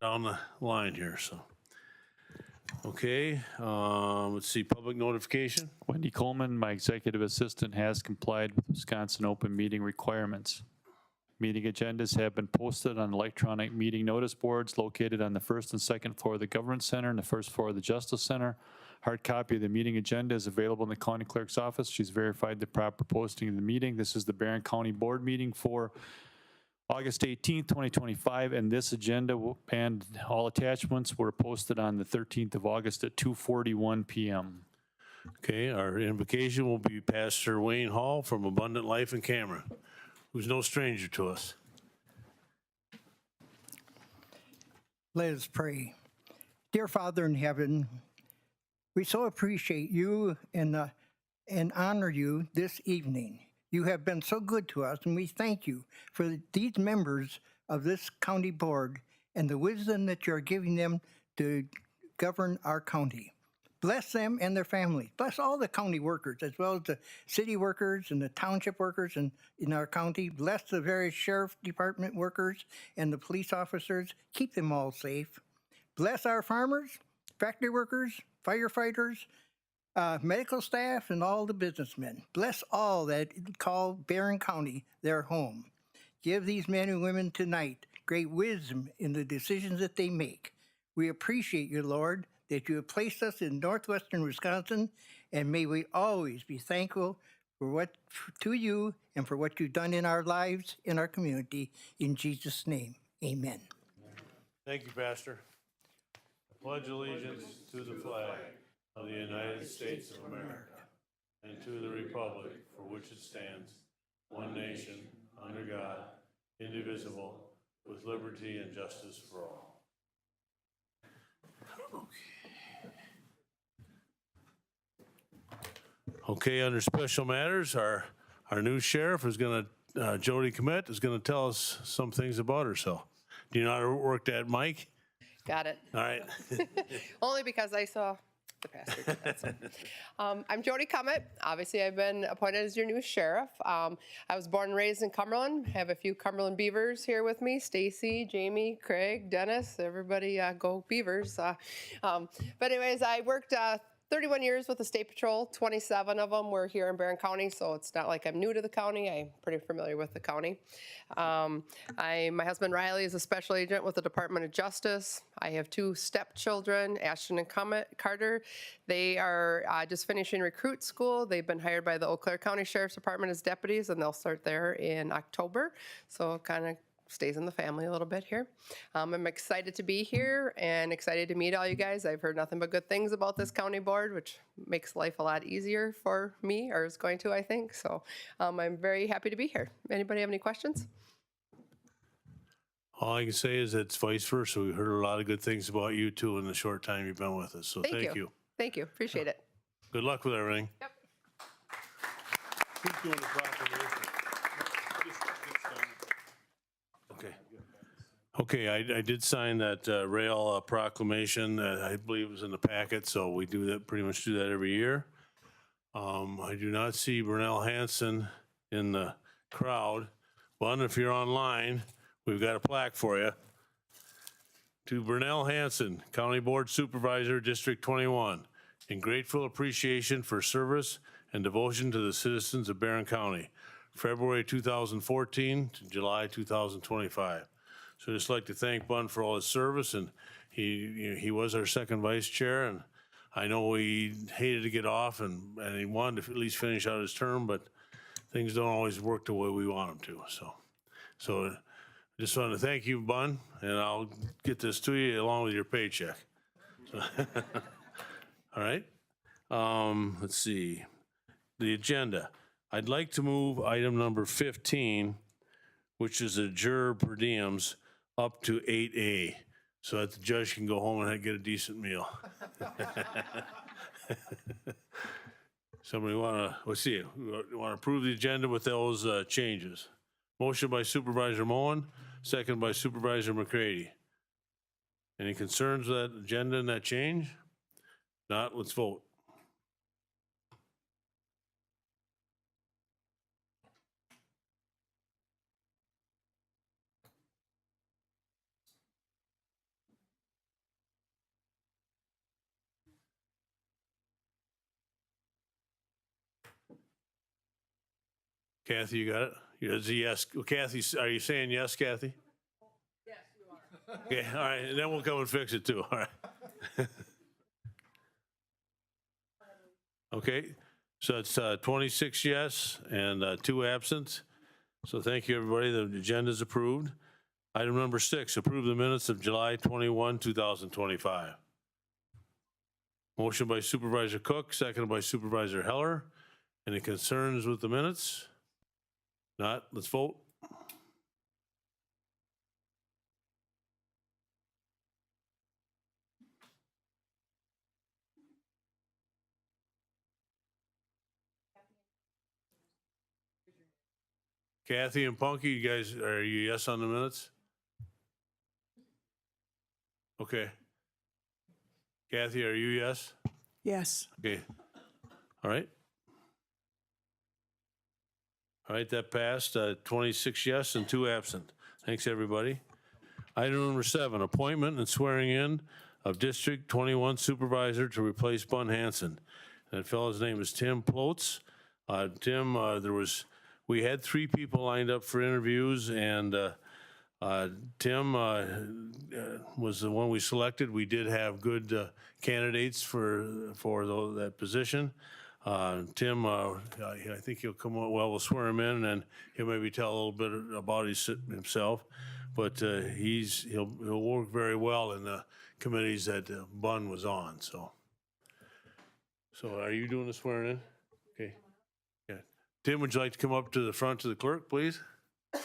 down the line here, so. Okay, let's see, public notification. Wendy Coleman, my executive assistant, has complied with Wisconsin open meeting requirements. Meeting agendas have been posted on electronic meeting notice boards located on the first and second floor of the Government Center and the first floor of the Justice Center. Hard copy of the meeting agenda is available in the county clerk's office. She's verified the proper posting of the meeting. This is the Barron County Board meeting for August 18th, 2025, and this agenda and all attachments were posted on the 13th of August at 2:41 p.m. Okay, our invocation will be Pastor Wayne Hall from Abundant Life in Cameron, who's no stranger to us. Let us pray. Dear Father in heaven, we so appreciate you and honor you this evening. You have been so good to us, and we thank you for these members of this county board and the wisdom that you're giving them to govern our county. Bless them and their families. Bless all the county workers, as well as the city workers and the township workers in our county. Bless the various sheriff department workers and the police officers. Keep them all safe. Bless our farmers, factory workers, firefighters, medical staff, and all the businessmen. Bless all that call Barron County their home. Give these men and women tonight great wisdom in the decisions that they make. We appreciate you, Lord, that you have placed us in northwestern Wisconsin, and may we always be thankful to you and for what you've done in our lives, in our community. In Jesus' name, amen. Thank you, Pastor. I pledge allegiance to the flag of the United States of America and to the republic for which it stands, one nation, under God, indivisible, with liberty and justice for all. Okay, under special matters, our new sheriff is going to, Jody Comet, is going to tell us some things about herself. Do you know how to work that mic? Got it. All right. Only because I saw the pastor do that. So. I'm Jody Comet. Obviously, I've been appointed as your new sheriff. I was born and raised in Cumberland. Have a few Cumberland Beavers here with me. Stacy, Jamie, Craig, Dennis, everybody go Beavers. But anyways, I worked 31 years with the State Patrol. 27 of them were here in Barron County, so it's not like I'm new to the county. I'm pretty familiar with the county. My husband Riley is a special agent with the Department of Justice. I have two stepchildren, Ashton and Carter. They are just finishing recruit school. They've been hired by the Eau Claire County Sheriff's Department as deputies, and they'll start there in October. So kind of stays in the family a little bit here. I'm excited to be here and excited to meet all you guys. I've heard nothing but good things about this county board, which makes life a lot easier for me, or is going to, I think. So I'm very happy to be here. Anybody have any questions? All I can say is it's vice versa. We heard a lot of good things about you too in the short time you've been with us. So thank you. Thank you. Appreciate it. Good luck with everything. Yep. Who's doing the proclamation? Okay. Okay, I did sign that rail proclamation. I believe it was in the packet, so we do that, pretty much do that every year. I do not see Burnell Hanson in the crowd. Well, if you're online, we've got a plaque for you. To Burnell Hanson, County Board Supervisor, District 21, in grateful appreciation for service and devotion to the citizens of Barron County, February 2014 to July 2025. So I'd just like to thank Bun for all his service, and he was our second vice chair, and I know he hated to get off and he wanted to at least finish out his term, but things don't always work the way we want them to. So just want to thank you, Bun, and I'll get this to you along with your paycheck. So all right. Let's see. The agenda. I'd like to move item number 15, which is the juror per diems, up to 8A, so that the judge can go home and get a decent meal. Somebody want to, let's see, want to approve the agenda with those changes. Motion by Supervisor Moen, second by Supervisor McCready. Any concerns with that agenda and that change? Not, let's vote. Kathy, you got it? Is a yes. Kathy, are you saying yes, Kathy? Yes, you are. Okay, all right, and then we'll come and fix it too, all right. Okay, so it's 26 yes and 2 absent. So thank you, everybody. The agenda is approved. Item number 6, approve the minutes of July 21, 2025. Motion by Supervisor Cook, seconded by Supervisor Heller. Any concerns with the minutes? Not, let's vote. Kathy and Punky, you guys, are you yes on the minutes? Okay. Kathy, are you yes? Yes. Okay. All right. All right, that passed. 26 yes and 2 absent. Thanks, everybody. Item number 7, appointment and swearing in of District 21 Supervisor to replace Bun Hanson. That fellow's name is Tim Plotz. Tim, we had 3 people lined up for interviews, and Tim was the one we selected. We did have good candidates for that position. Tim, I think he'll come out well. We'll swear him in, and then he'll maybe tell a little bit about himself. But he'll work very well in the committees that Bun was on. So are you doing the swearing in? Okay. Yeah. Tim, would you like to come up to the front to the clerk, please? I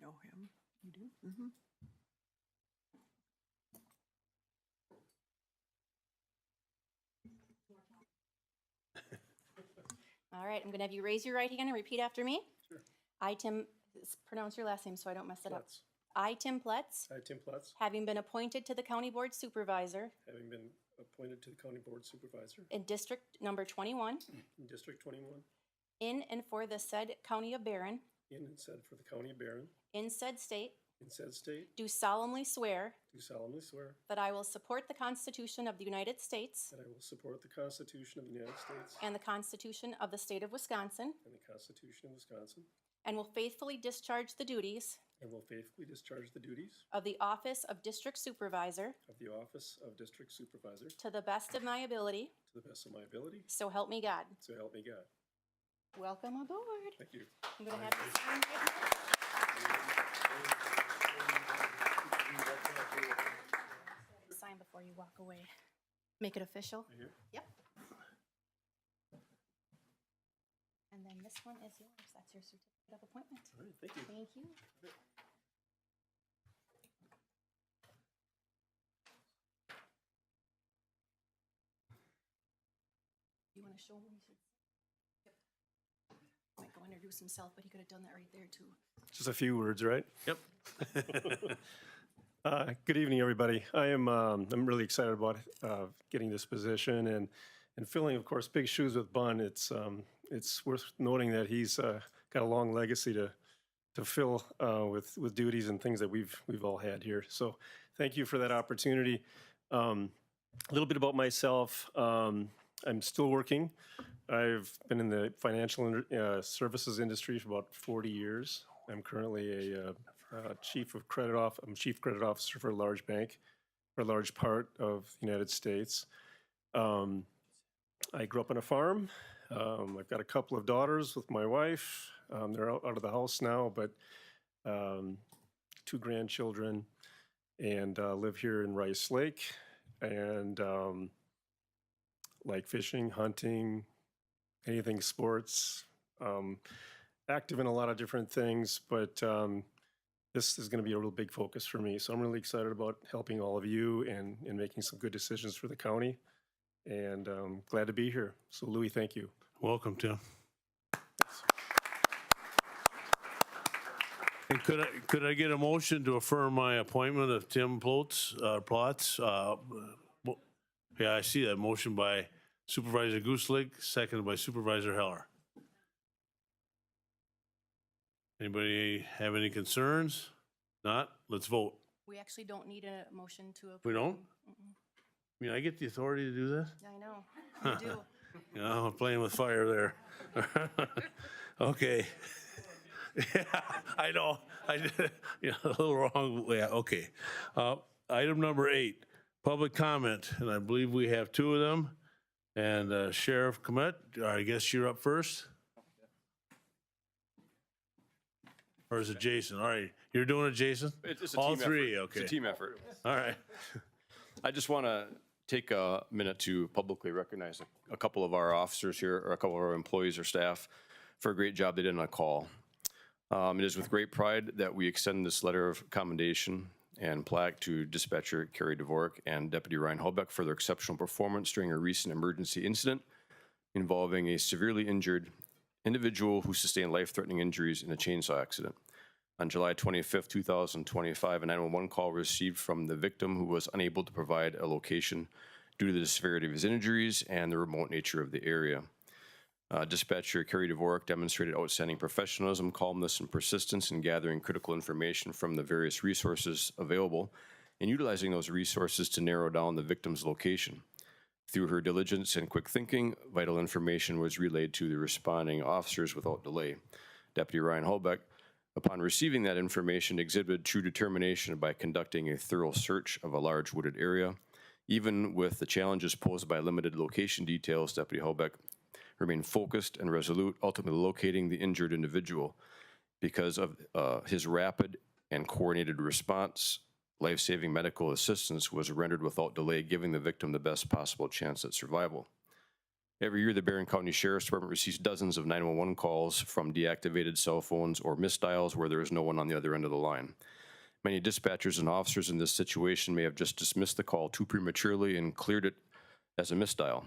know him. You do? Mm-hmm. All right, I'm going to have you raise your right hand and repeat after me. Sure. Pronounce your last name so I don't mess it up. Pletz. I, Tim Pletz, I, Tim Pletz, having been appointed to the County Board Supervisor having been appointed to the County Board Supervisor in District Number 21, in District 21, in and for the said County of Barron, in and said for the County of Barron, in said state, in said state, do solemnly swear do solemnly swear that I will support the Constitution of the United States that I will support the Constitution of the United States and the Constitution of the State of Wisconsin, and the Constitution of Wisconsin, and will faithfully discharge the duties and will faithfully discharge the duties of the Office of District Supervisor of the Office of District Supervisor to the best of my ability, to the best of my ability, so help me God. so help me God. Welcome aboard. Thank you. I'm going to have you sign right here. Sign before you walk away. Make it official. Right here. Yep. And then this one is yours. That's your certificate of appointment. All right, thank you. Thank you. You want to show him? Might go introduce himself, but he could have done that right there too. Just a few words, right? Yep. Good evening, everybody. I'm really excited about getting this position and filling, of course, big shoes with Bun. It's worth noting that he's got a long legacy to fill with duties and things that we've all had here. So thank you for that opportunity. A little bit about myself. I'm still working. I've been in the financial services industry for about 40 years. I'm currently I'm chief credit officer for a large bank, for a large part of the United States. I grew up on a farm. I've got a couple of daughters with my wife. They're out of the house now, but 2 grandchildren, and live here in Rice Lake, and like fishing, hunting, anything sports. Active in a lot of different things, but this is going to be a real big focus for me. So I'm really excited about helping all of you and making some good decisions for the county, and glad to be here. So Louis, thank you. Welcome, Tim. And could I get a motion to affirm my appointment of Tim Plotz? Yeah, I see that motion by Supervisor Gooseleg, seconded by Supervisor Heller. Anybody have any concerns? Not? Let's vote. We actually don't need a motion to approve. We don't? I mean, I get the authority to do that? I know, you do. You know, I'm playing with fire there. Okay. Yeah, I know. I did, you know, a little wrong. Yeah, okay. Item number 8, public comment, and I believe we have 2 of them. And Sheriff Komet, I guess you're up first? Or is it Jason? All right, you're doing it, Jason? It's a All team 3, effort. okay. It's a team effort. All right. I just want to take a minute to publicly recognize a couple of our officers here, or a couple of our employees or staff for a great job they did on a call. It is with great pride that we extend this letter of commendation and plaque to dispatcher Carrie Dvorak and Deputy Ryan Holbeck for their exceptional performance during a recent emergency incident involving a severely injured individual who sustained life-threatening injuries in a chainsaw accident. On July 25th, 2025, a 911 call received from the victim who was unable to provide a location due to the severity of his injuries and the remote nature of the area. Dispatcher Carrie Dvorak demonstrated outstanding professionalism, calmness, and persistence in gathering critical information from the various resources available and utilizing those resources to narrow down the victim's location. Through her diligence and quick thinking, vital information was relayed to the responding officers without delay. Deputy Ryan Holbeck, upon receiving that information, exhibited true determination by conducting a thorough search of a large wooded area. Even with the challenges posed by limited location details, Deputy Holbeck remained focused and resolute, ultimately locating the injured individual. Because of his rapid and coordinated response, life-saving medical assistance was rendered without delay, giving the victim the best possible chance at survival. Every year, the Barron County Sheriff's Department receives dozens of 911 calls from deactivated cell phones or missed dials where there is no one on the other end of the line. Many dispatchers and officers in this situation may have just dismissed the call too prematurely and cleared it as a misdial.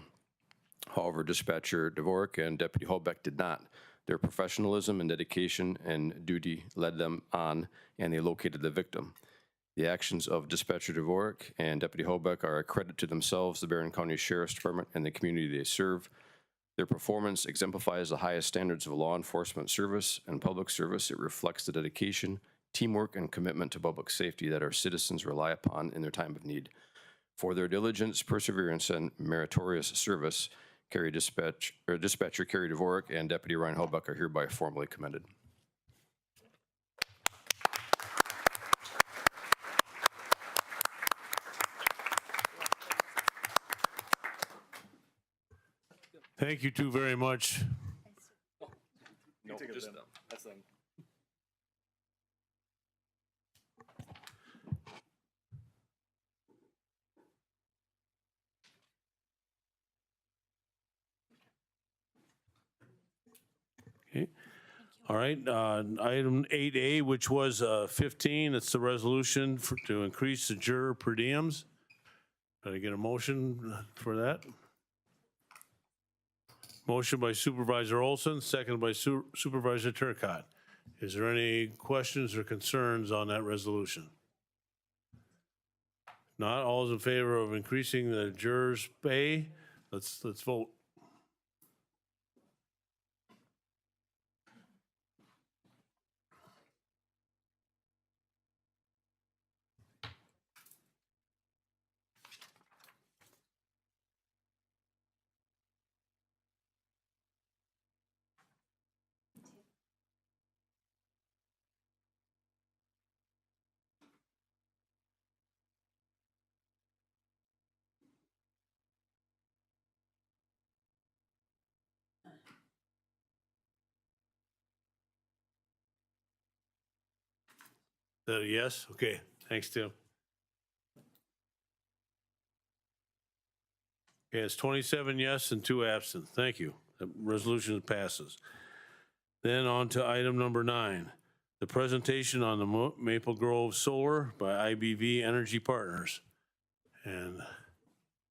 However, Dispatcher Dvorak and Deputy Holbeck did not. Their professionalism and dedication and duty led them on, and they located the victim. The actions of Dispatcher Dvorak and Deputy Holbeck are a credit to themselves, the Barron County Sheriff's Department, and the community they serve. Their performance exemplifies the highest standards of law enforcement service and public service. It reflects the dedication, teamwork, and commitment to public safety that our citizens rely upon in their time of need. For their diligence, perseverance, and meritorious service, Dispatcher Carrie Dvorak and Deputy Ryan Holbeck are hereby formally commended. Thank you 2 very much. No, just them. That's them. Okay. All right, item 8A, which was 15, it's the resolution to increase the juror per diems. Did I get a motion for that? Motion by Supervisor Olson, seconded by Supervisor Turcott. Is there any questions or concerns on that resolution? Not, all those in favor of increasing the jurors' pay? Let's vote. Is that a yes? Okay, thanks, Tim. Okay, it's 27 yes and 2 absent. Thank you. The resolution passes. Then on to item number 9, the presentation on the Maple Grove Solar by IBV Energy Partners. And,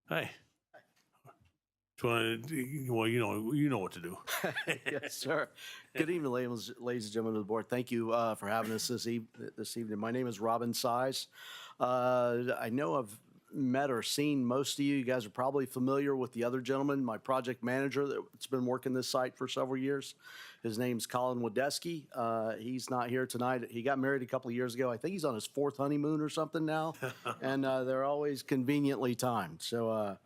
hi. Well, you know what to do. Yes, sir. Good evening, ladies and gentlemen of the board. Thank you for having us this evening. My name is Robin Size. I know of met or seen most of you. You guys are probably familiar with the other gentleman, my project manager that's been working this site for several years. His name's Colin Wadesky. He's not here tonight. He got married a couple of years ago. I think he's on his 4th honeymoon or something now. And they're always conveniently timed. So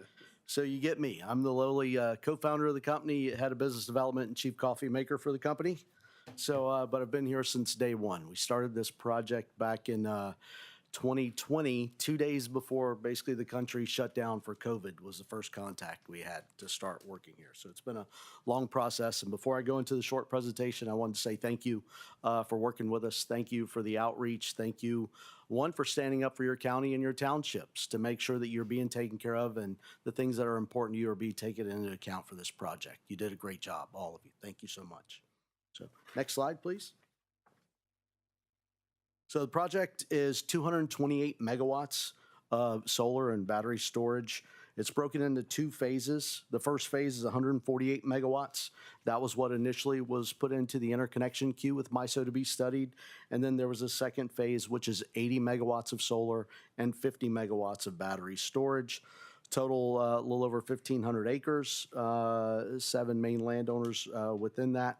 you get me. I'm the lowly co-founder of the company, head of business development and chief coffee maker for the company. So, but I've been here since day one. We started this project back in 2020, 2 days before basically the country shut down for COVID was the first contact we had to start working here. So it's been a long process. And before I go into the short presentation, I wanted to say thank you for working with us. Thank you for the outreach. Thank you, one, for standing up for your county and your townships to make sure that you're being taken care of and the things that are important to you are being taken into account for this project. You did a great job, all of you. Thank you so much. So next slide, please. So the project is 228 megawatts of solar and battery storage. It's broken into 2 phases. The first phase is 148 megawatts. That was what initially was put into the interconnection queue with MISO to be studied. And then there was a second phase, which is 80 megawatts of solar and 50 megawatts of battery storage. Total a little over 1,500 acres, 7 main landowners within that.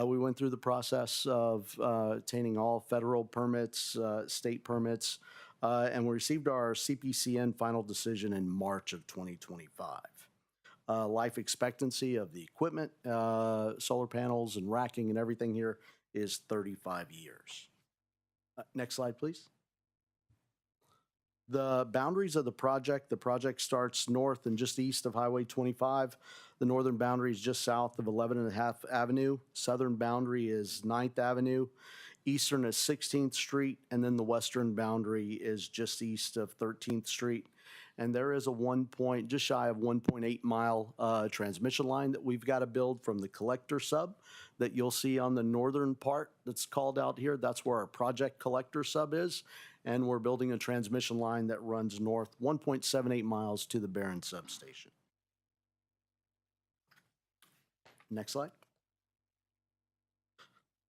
We went through the process of obtaining all federal permits, state permits, and we received our CPCN final decision in March of 2025. Life expectancy of the equipment, solar panels and racking and everything here is 35 years. Next slide, please. The boundaries of the project starts north and just east of Highway 25. The northern boundary is just south of 11.5 Avenue. Southern boundary is 9th Avenue. Eastern is 16th Street. And then the western boundary is just east of 13th Street. And there is a just shy of 1.8 mile transmission line that we've got to build from the collector sub that you'll see on the northern part that's called out here. That's where our project collector sub is. And we're building a transmission line that runs north 1.78 miles to the Barron substation. Next slide.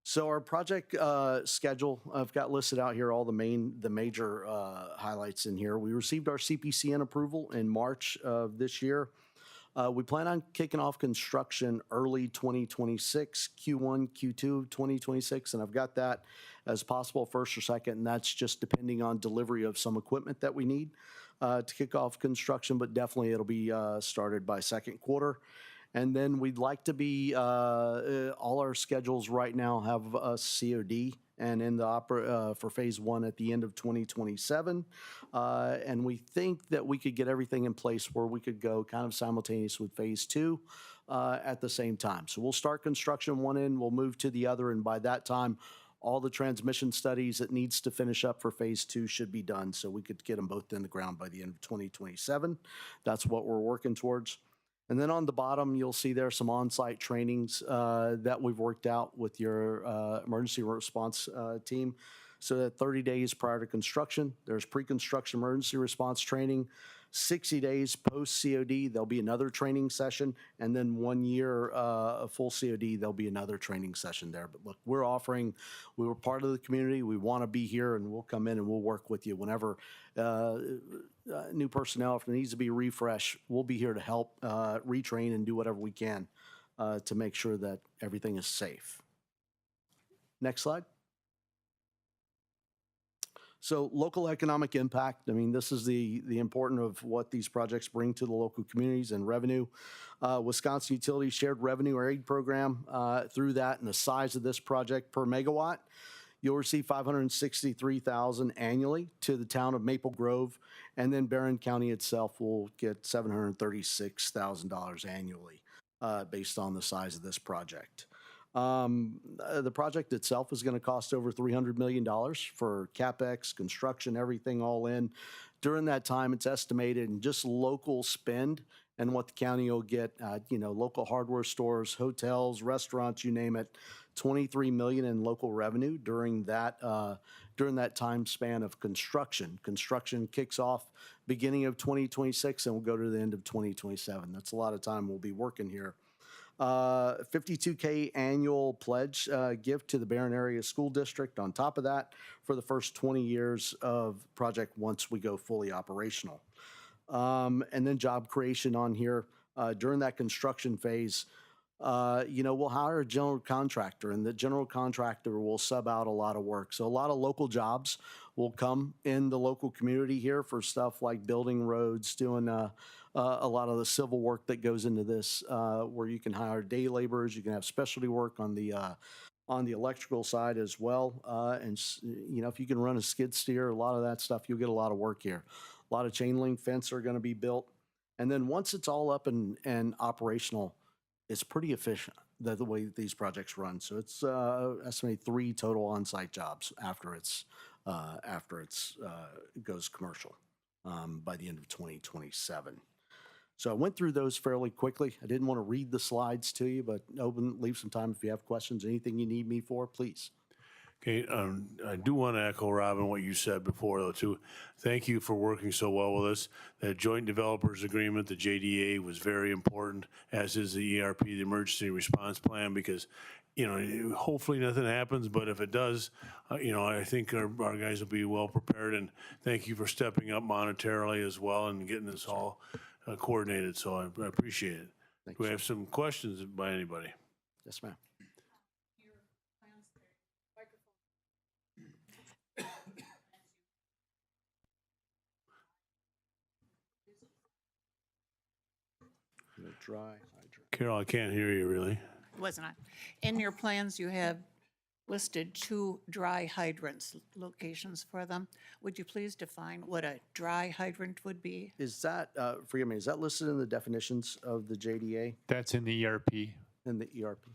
So our project schedule, I've got listed out here all the major highlights in here. We received our CPCN approval in March of this year. We plan on kicking off construction early 2026, Q1, Q2 2026, and I've got that as possible first or second, and that's just depending on delivery of some equipment that we need to kick off construction, but definitely it'll be started by second quarter. And then we'd like to be, all our schedules right now have a COD and in the for phase 1 at the end of 2027. And we think that we could get everything in place where we could go kind of simultaneous with phase 2 at the same time. So we'll start construction one end, we'll move to the other, and by that time, all the transmission studies that needs to finish up for phase 2 should be done, so we could get them both in the ground by the end of 2027. That's what we're working towards. And then on the bottom, you'll see there some on-site trainings that we've worked out with your emergency response team. So that 30 days prior to construction, there's pre-construction emergency response training. 60 days post-COD, there'll be another training session. And then 1 year of full COD, there'll be another training session there. But look, we were part of the community. We want to be here, and we'll come in and we'll work with you whenever new personnel, if it needs to be refreshed, we'll be here to help retrain and do whatever we can to make sure that everything is safe. Next slide. So local economic impact, I mean, this is the important of what these projects bring to the local communities and revenue. Wisconsin Utilities Shared Revenue or AID program, through that and the size of this project per megawatt, you'll receive $563,000 annually to the town of Maple Grove, and then Barron County itself will get $736,000 annually based on the size of this project. The project itself is going to cost over $300 million for CapEx, construction, everything all in. During that time, it's estimated in just local spend and what the county will get, local hardware stores, hotels, restaurants, you name it, $23 million in local revenue during that time span of construction. Construction kicks off beginning of 2026 and will go to the end of 2027. That's a lot of time we'll be working here. 52K annual pledge gift to the Barron Area School District on top of that for the first 20 years of project once we go fully operational. And then job creation on here during that construction phase. We'll hire a general contractor, and the general contractor will sub out a lot of work. So a lot of local jobs will come in the local community here for stuff like building roads, doing a lot of the civil work that goes into this, where you can hire day laborers, you can have specialty work on the electrical side as well. If you can run a skid steer, a lot of that stuff, you'll get a lot of work here. A lot of chain link fence are going to be built. And then once it's all up and operational, it's pretty efficient, the way these projects run. So it's estimated 3 total on-site jobs after it goes commercial by the end of 2027. So I went through those fairly quickly. I didn't want to read the slides to you, but leave some time if you have questions, anything you need me for, please. Okay, I do want to echo, Robin, what you said before, though, too. Thank you for working so well with us. The Joint Developers Agreement, the JDA, was very important, as is the ERP, the Emergency Response Plan, because, hopefully nothing happens, but if it does, I think our guys will be well prepared, and thank you for stepping up monetarily as well and getting this all coordinated, so I appreciate it. Thank Do we you. have some questions by anybody? Yes, ma'am. Dry hydrant. Carol, I can't hear you really. Wasn't I? In your plans, you have listed 2 dry hydrants, locations for them. Would you please define what a dry hydrant would be? Is that, forgive me, is that listed in the definitions of the JDA That's in the ERP. and the ERP?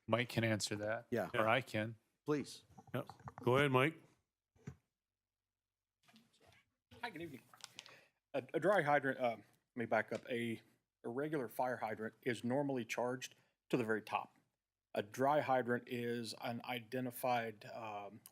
Mike can answer that. Yeah. Or I can. Please. Yep. Go ahead, Mike. Hi, good evening. A dry hydrant, let me back up. A regular fire hydrant is normally charged to the very top. A dry hydrant is an identified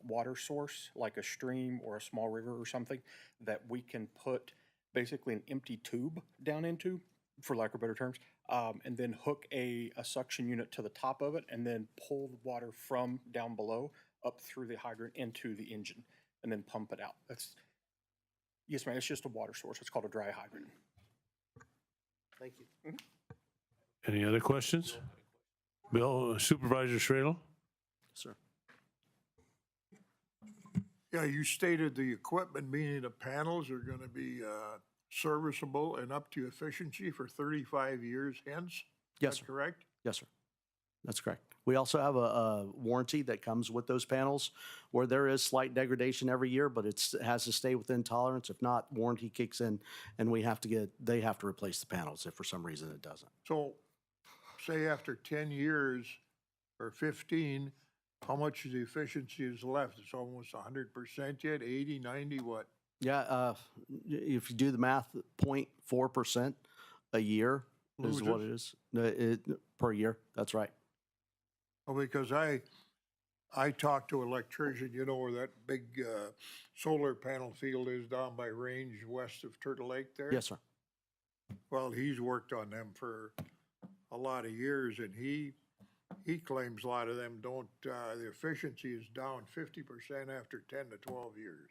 water source, like a stream or a small river or something, that we can put basically an empty tube down into, for lack of better terms, and then hook a suction unit to the top of it and then pull the water from down below up through the hydrant into the engine and then pump it out. Yes, ma'am, it's just a water source. It's called a dry hydrant. Thank you. Any other questions? Bill, Supervisor Stradle? Sir. Yeah, you stated the equipment, meaning the panels, are going to be serviceable and up to efficiency for 35 years hence? Yes, Is sir. that correct? Yes, sir. That's correct. We also have a warranty that comes with those panels where there is slight degradation every year, but it has to stay within tolerance. If not, warranty kicks in and they have to replace the panels if for some reason it doesn't. So say after 10 years or 15, how much of the efficiency is left? It's almost 100% yet, 80, 90, what? Yeah, if you do the math, 0.4% a year is what it is. Per year, that's right. Well, because I talked to an electrician, you know where that big solar panel field is down by Range west of Turtle Lake there? Yes, sir. Well, he's worked on them for a lot of years, and he claims a lot of them don't, the efficiency is down 50% after 10 to 12 years.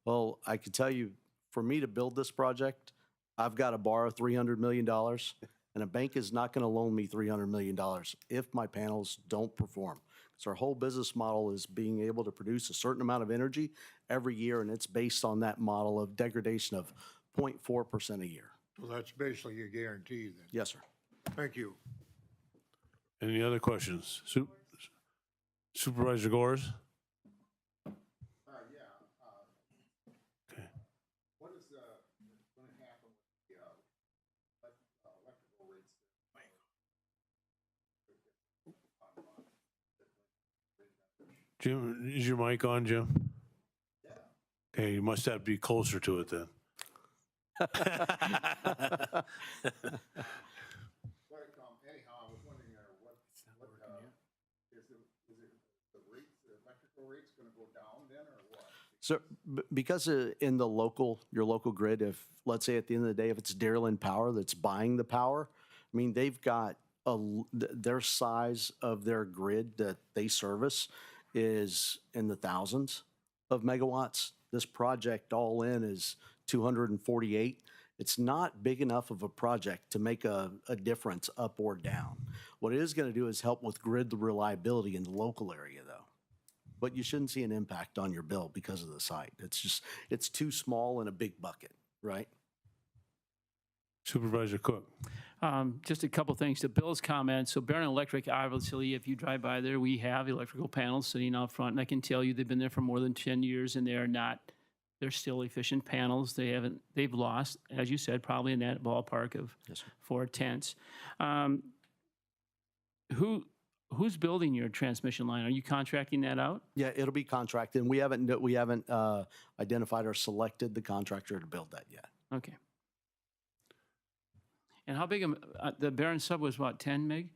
Well, I can tell you, for me to build this project, I've got to borrow $300 million, and a bank is not going to loan me $300 million if my panels don't perform. So our whole business model is being able to produce a certain amount of energy every year, and it's based on that model of degradation of 0.4% a year. So that's basically a guarantee then. Yes, sir. Thank you. Any other questions? Supervisor Gores? Okay. What is going to happen with the electrical rates? Jim, is your mic on, Jim? Yeah. Okay, you must have to be closer to it then. Anyhow, I was wondering what is the rates, the electrical rates going to go down then or what? So because in your local grid, if, let's say at the end of the day, if it's Dairyland Power that's buying the power, I mean, they've got their size of their grid that they service is in the thousands of megawatts. This project all in is 248. It's not big enough of a project to make a difference up or down. What it is going to do is help with grid reliability in the local area, though. But you shouldn't see an impact on your bill because of the site. It's too small in a big bucket, right? Supervisor Cook. Just a couple things to Bill's comment. So Barron Electric, obviously, if you drive by there, we have electrical panels sitting out front, and I can tell you they've been there for more than 10 years, and they're still efficient panels. They've lost, as you said, probably in that ballpark of Yes, sir. 4/10. Who's building your transmission line? Are you contracting that out? Yeah, it'll be contracted. We haven't identified or selected the contractor to build that yet. Okay. And how big, the Barron sub was what, 10 meg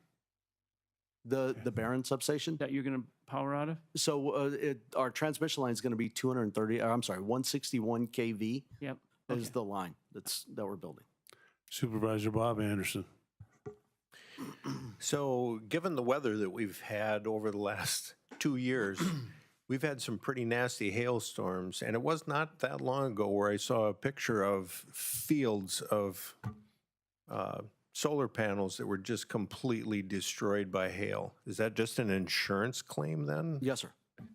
The Barron substation. that you're going to power out of? So our transmission line is going to be 161 kV Yep. is Okay. the line that we're building. Supervisor Bob Anderson. So, given the weather that we've had over the last 2 years, we've had some pretty nasty hailstorms, and it was not that long ago where I saw a picture of fields of solar panels that were just completely destroyed by hail. Is that just an insurance claim then? Yes, sir.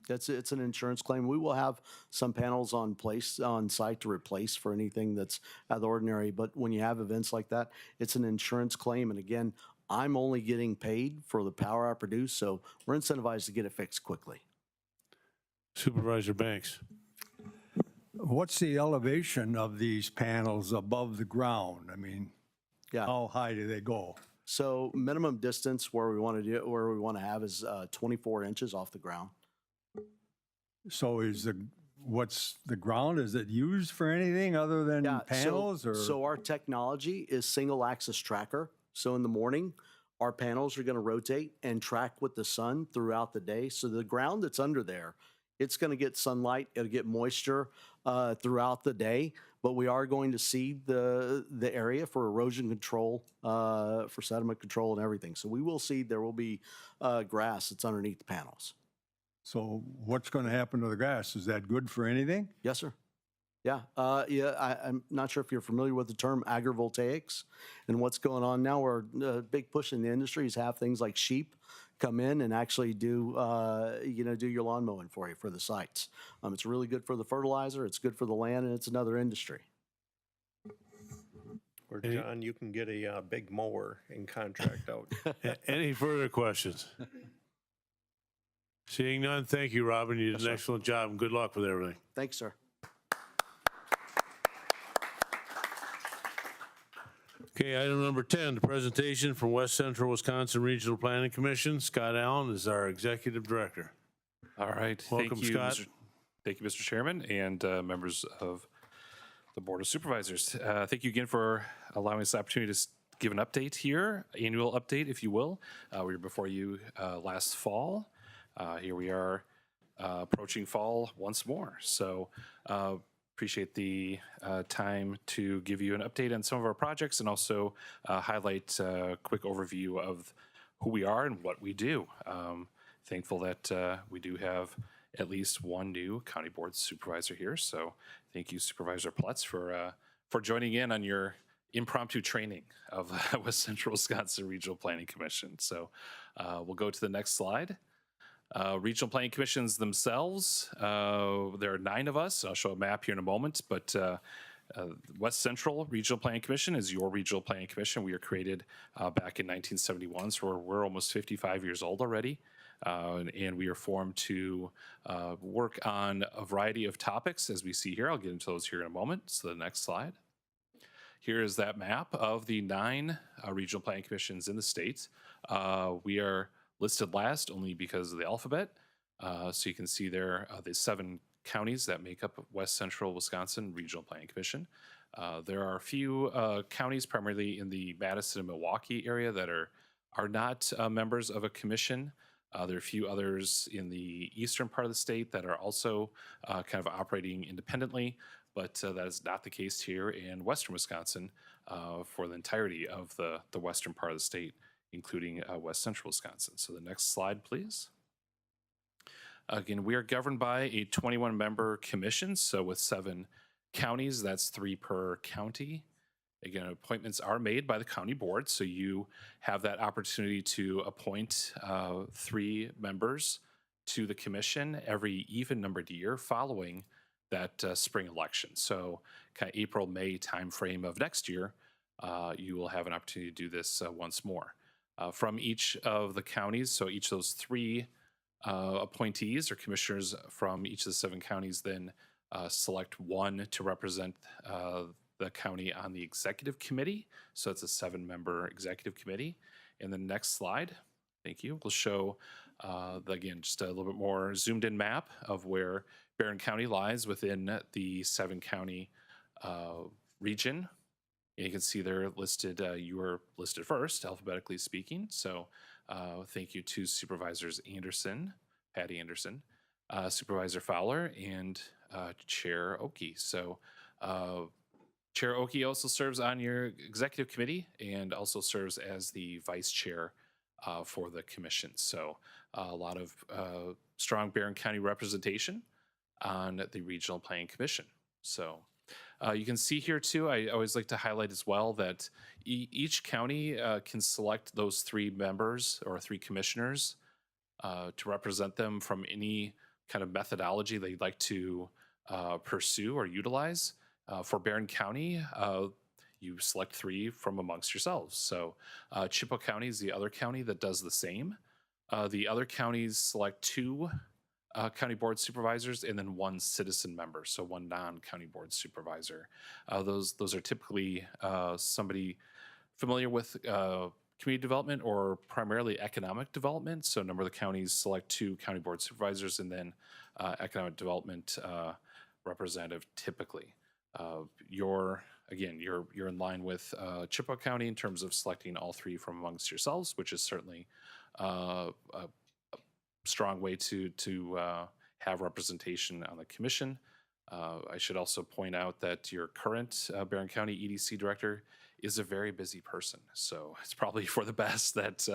It's an insurance claim. We will have some panels on site to replace for anything that's out of the ordinary. But when you have events like that, it's an insurance claim. And again, I'm only getting paid for the power I produce, so we're incentivized to get it fixed quickly. Supervisor Banks. What's the elevation of these panels above the ground? I mean, Yeah. how high do they go? So minimum distance where we want to have is 24 inches off the ground. So what's the ground? Is it used for anything other than panels or? So our technology is single axis tracker. So in the morning, our panels are going to rotate and track with the sun throughout the day. So the ground that's under there, it's going to get sunlight, it'll get moisture throughout the day, but we are going to seed the area for erosion control, for sediment control and everything. So we will seed, there will be grass that's underneath the panels. So what's going to happen to the grass? Is that good for anything? Yes, sir. Yeah, I'm not sure if you're familiar with the term agrivoltaics and what's going on now. Where a big push in the industry is have things like sheep come in and actually do your lawn mowing for you for the sites. It's really good for the fertilizer. It's good for the land, and it's another industry. Or John, you can get a big mower and contract out. Any further questions? Seeing none, thank you, Robin. You did an excellent job, and good luck with everything. Thanks, sir. Okay, item number 10, the presentation from West Central Wisconsin Regional Planning Commission. Scott Allen is our executive director. All right. Welcome, Scott. Thank you, Mr. Chairman, and members of the Board of Supervisors. Thank you again for allowing us the opportunity to give an update here, annual update, if you will. We were before you last fall. Here we are approaching fall once more. So appreciate the time to give you an update on some of our projects and also highlight a quick overview of who we are and what we do. Thankful that we do have at least one new County Board Supervisor here. So thank you, Supervisor Plutz, for joining in on your impromptu training of the West Central Wisconsin Regional Planning Commission. So we'll go to the next slide. Regional Planning Commissions themselves, there are 9 of us. I'll show a map here in a moment, but West Central Regional Planning Commission is your regional planning commission. We were created back in 1971, so we're almost 55 years old already. And we are formed to work on a variety of topics, as we see here. I'll get into those here in a moment. So the next slide. Here is that map of the 9 regional planning commissions in the state. We are listed last only because of the alphabet. So you can see there the 7 counties that make up West Central Wisconsin Regional Planning Commission. There are a few counties, primarily in the Madison and Milwaukee area, that are not members of a commission. There are a few others in the eastern part of the state that are also kind of operating independently. but that is not the case here in western Wisconsin for the entirety of the western part of the state, including west central Wisconsin. So the next slide, please. Again, we are governed by a 21-member commission, so with 7 counties, that's 3 per county. Again, appointments are made by the county board, so you have that opportunity to appoint 3 members to the commission every even-numbered year following that spring election. So kind of April, May timeframe of next year, you will have an opportunity to do this once more. From each of the counties, so each of those 3 appointees or commissioners from each of the 7 counties then select 1 to represent the county on the executive committee. So it's a 7-member executive committee. And the next slide, thank you, will show, again, just a little bit more zoomed in map of where Barron County lies within the 7-county region. And you can see they're listed, you are listed first, alphabetically speaking. So thank you to Supervisors Anderson, Patty Anderson, Supervisor Fowler, and Chair Oki. So Chair Oki also serves on your executive committee and also serves as the vice chair for the commission. So a lot of strong Barron County representation on the Regional Planning Commission. So you can see here too, I always like to highlight as well that each county can select those 3 members or 3 commissioners to represent them from any kind of methodology they'd like to pursue or utilize. For Barron County, you select 3 from amongst yourselves. So Chippewa County is the other county that does the same. The other counties select 2 county board supervisors and then 1 citizen member, so 1 non-county board supervisor. Those are typically somebody familiar with community development or primarily economic development. So a number of the counties select 2 county board supervisors and then economic development representative typically. You're in line with Chippewa County in terms of selecting all 3 from amongst yourselves, which is certainly a strong way to have representation on the commission. I should also point out that your current Barron County EDC director is a very busy person. So it's probably for the best that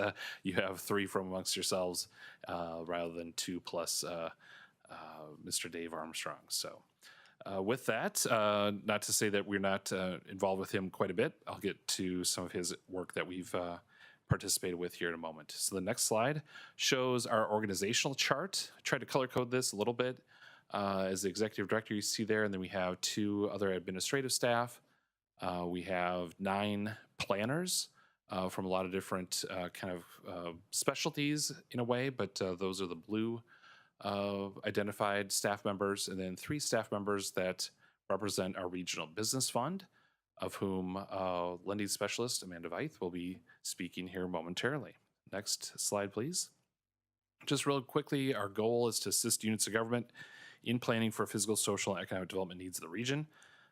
you have 3 from amongst yourselves rather than 2 plus Mr. Dave Armstrong. So with that, not to say that we're not involved with him quite a bit. I'll get to some of his work that we've participated with here in a moment. So the next slide shows our organizational chart. I tried to color code this a little bit. As the executive director, you see there, and then we have 2 other administrative staff. We have 9 planners from a lot of different kind of specialties in a way, but those are the blue identified staff members, and then 3 staff members that represent our regional business fund, of whom lending specialist Amanda Veith will be speaking here momentarily. Next slide, please. Just real quickly, our goal is to assist units of government in planning for physical, social, and economic development needs of the region.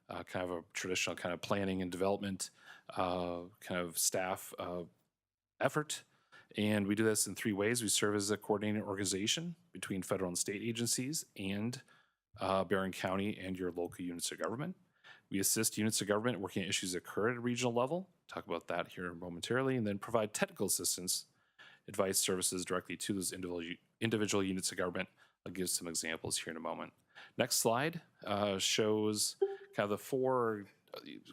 Kind of a traditional kind of planning and development kind of staff effort. And we do this in 3 ways. We serve as a coordinating organization between federal and state agencies and Barron County and your local units of government. We assist units of government working on issues that occur at a regional level. Talk about that here momentarily, and then provide technical assistance, advice, services directly to those individual units of government. I'll give some examples here in a moment. Next slide shows kind of the 4,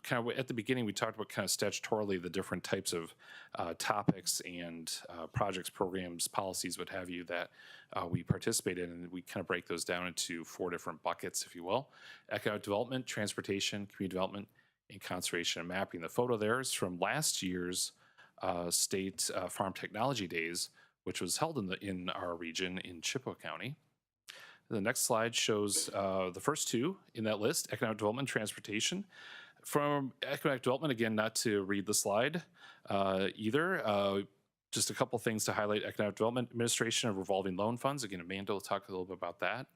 kind of at the beginning, we talked about kind of statutorily the different types of topics and projects, programs, policies, what have you, that we participate in. And we kind of break those down into 4 different buckets, if you will: economic development, transportation, community development, and conservation and mapping. The photo there is from last year's State Farm Technology Days, which was held in our region in Chippewa County. The next slide shows the first 2 in that list: economic development, transportation. From economic development, again, not to read the slide either, just a couple things to highlight: economic development administration of revolving loan funds. Again, Amanda will talk a little bit about that.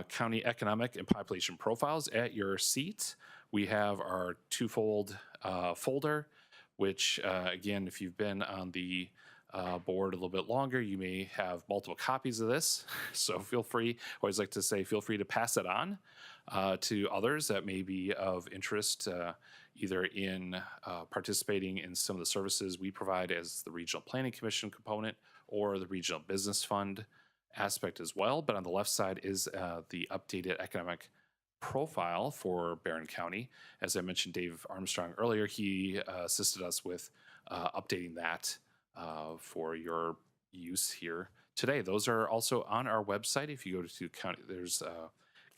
County economic and population profiles. At your seat, we have our 2-fold folder, which again, if you've been on the board a little bit longer, you may have multiple copies of this. So feel free, I always like to say, feel free to pass it on to others that may be of interest, either in participating in some of the services we provide as the Regional Planning Commission component or the Regional Business Fund aspect as well. But on the left side is the updated economic profile for Barron County. As I mentioned, Dave Armstrong earlier, he assisted us with updating that for your use here today. Those are also on our website. If you go to county, there's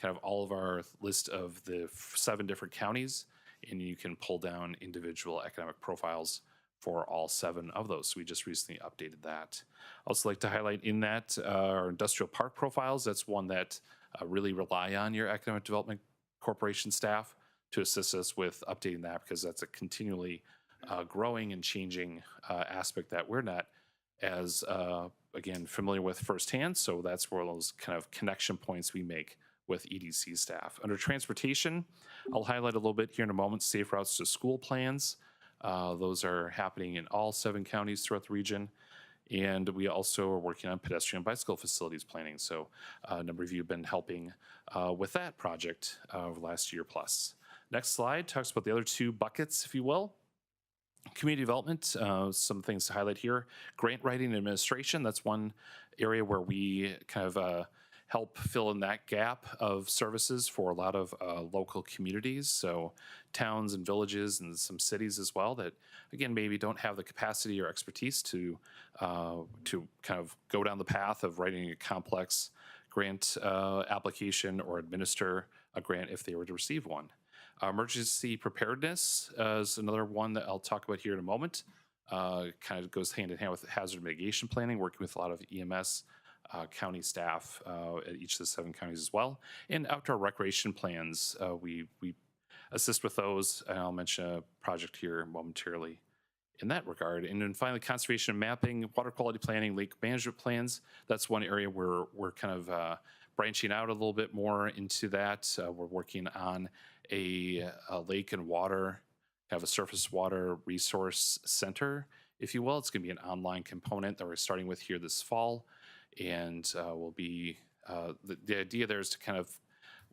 kind of all of our list of the 7 different counties, and you can pull down individual economic profiles for all 7 of those. So we just recently updated that. Also like to highlight in that our industrial park profiles. That's one that really rely on your economic development corporation staff to assist us with updating that, because that's a continually growing and changing aspect that we're not as, again, familiar with firsthand. So that's where those kind of connection points we make with EDC staff. Under transportation, I'll highlight a little bit here in a moment, safe routes to school plans. Those are happening in all 7 counties throughout the region. And we also are working on pedestrian bicycle facilities planning. So a number of you have been helping with that project over the last year plus. Next slide talks about the other 2 buckets, if you will. Community development, some things to highlight here. Grant writing and administration, that's one area where we kind of help fill in that gap of services for a lot of local communities. So towns and villages and some cities as well that, again, maybe don't have the capacity or expertise to kind of go down the path of writing a complex grant application or administer a grant if they were to receive one. Emergency preparedness is another one that I'll talk about here in a moment. Kind of goes hand in hand with hazard mitigation planning, working with a lot of EMS county staff at each of the 7 counties as well. And outdoor recreation plans, we assist with those, and I'll mention a project here momentarily in that regard. And then finally, conservation mapping, water quality planning, lake management plans. That's one area where we're kind of branching out a little bit more into that. We're working on a lake and water, have a surface water resource center, if you will. It's going to be an online component that we're starting with here this fall. And will be, the idea there is to kind of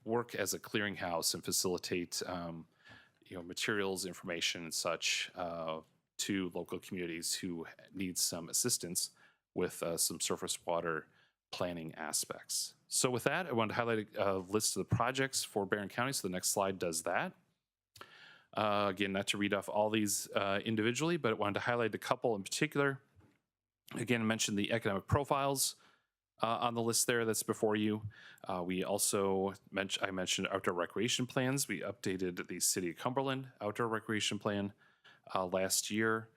work as a clearinghouse and facilitate, materials, information and such to local communities who need some assistance with some surface water planning aspects. So with that, I wanted to highlight a list of the projects for Barron County. So the next slide does that. Again, not to read off all these individually, but I wanted to highlight a couple in particular. Again, I mentioned the economic profiles on the list there that's before you. We also I mentioned outdoor recreation plans. We updated the City of Cumberland outdoor recreation plan last year.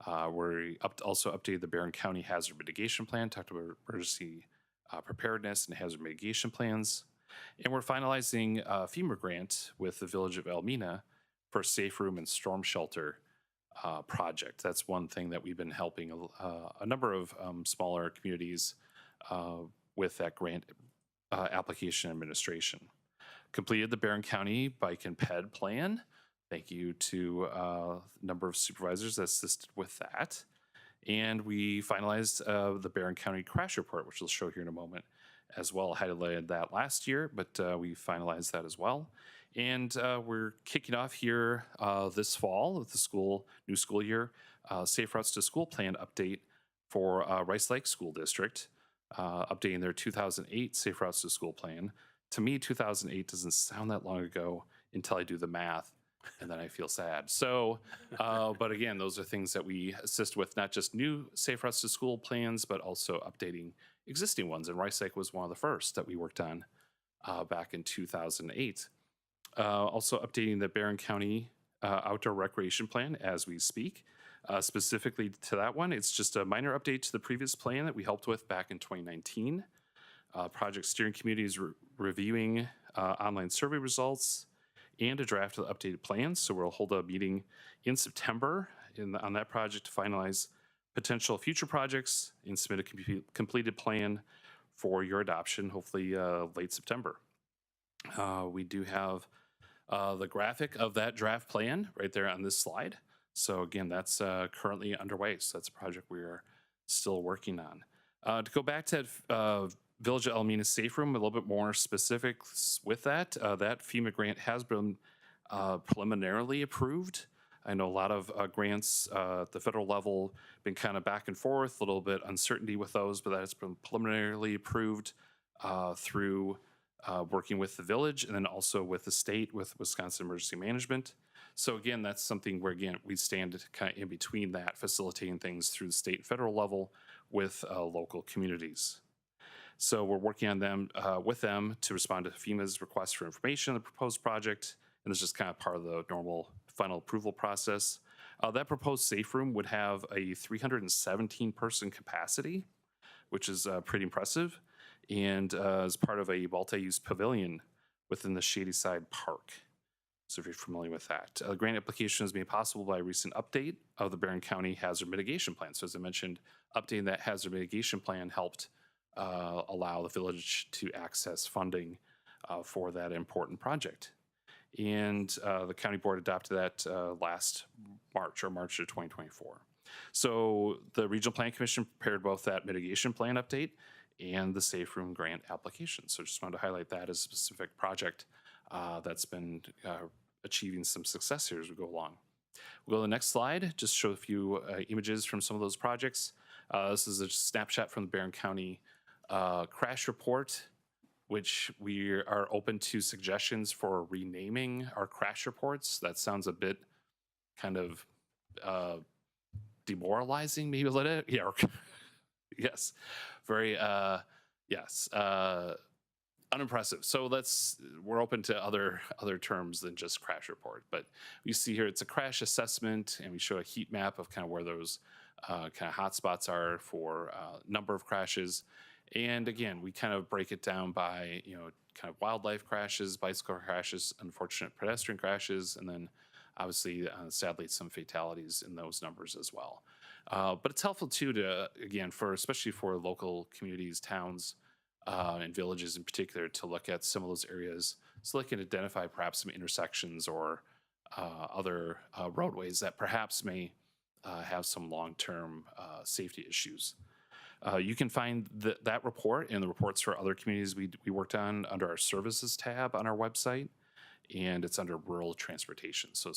We also updated the Barron County hazard mitigation plan, talked about emergency preparedness and hazard mitigation plans. And we're finalizing a FEMA grant with the Village of Elmina for a safe room and storm shelter project. That's one thing that we've been helping a number of smaller communities with that grant application administration. Completed the Barron County Bike and Ped Plan. Thank you to a number of supervisors that assisted with that. And we finalized the Barron County Crash Report, which we'll show here in a moment as well. I highlighted that last year, but we finalized that as well. And we're kicking off here this fall with the new school year, Safe Routes to School Plan update for Rice Lake School District, updating their 2008 Safe Routes to School Plan. To me, 2008 doesn't sound that long ago until I do the math, and then I feel sad. So, but again, those are things that we assist with, not just new Safe Routes to School plans, but also updating existing ones. And Rice Lake was one of the first that we worked on back in 2008. Also updating the Barron County Outdoor Recreation Plan as we speak. Specifically to that one, it's just a minor update to the previous plan that we helped with back in 2019. Project Steering Committee is reviewing online survey results and a draft of the updated plans. So we'll hold a meeting in September on that project to finalize potential future projects and submit a completed plan for your adoption, hopefully late September. We do have the graphic of that draft plan right there on this slide. So again, that's currently underway. So that's a project we're still working on. To go back to Village of Elmina Safe Room, a little bit more specifics with that. That FEMA grant has been preliminarily approved. I know a lot of grants at the federal level been kind of back and forth, a little bit uncertainty with those, but that's been preliminarily approved through working with the village and then also with the state with Wisconsin Emergency Management. So again, that's something where, again, we stand kind of in between that, facilitating things through the state and federal level with local communities. So we're working on them with them to respond to FEMA's request for information on the proposed project. And this is kind of part of the normal final approval process. That proposed safe room would have a 317-person capacity, which is pretty impressive, and as part of a multi-use pavilion within the Shadyside Park. So if you're familiar with that. The grant application is made possible by a recent update of the Barron County Hazard Mitigation Plan. So as I mentioned, updating that hazard mitigation plan helped allow the village to access funding for that important project. And the county board adopted that last March of 2024. So the Regional Plan Commission prepared both that mitigation plan update and the Safe Room grant application. So just wanted to highlight that as a specific project that's been achieving some success here as we go along. We'll go to the next slide, just show a few images from some of those projects. This is a snapshot from the Barron County crash report, which we are open to suggestions for renaming our crash reports. That sounds a bit kind of demoralizing, maybe a little. Yeah, yes, very, yes, unimpressive. So we're open to other terms than just crash report. But you see here, it's a crash assessment, and we show a heat map of kind of where those kind of hotspots are for number of crashes. And again, we kind of break it down by, kind of wildlife crashes, bicycle crashes, unfortunate pedestrian crashes, and then obviously, sadly, some fatalities in those numbers as well. But it's helpful too again, especially for local communities, towns, and villages in particular, to look at some of those areas so they can identify perhaps some intersections or other roadways that perhaps may have some long-term safety issues. You can find that report and the reports for other communities we worked on under our services tab on our website, and it's under rural transportation. So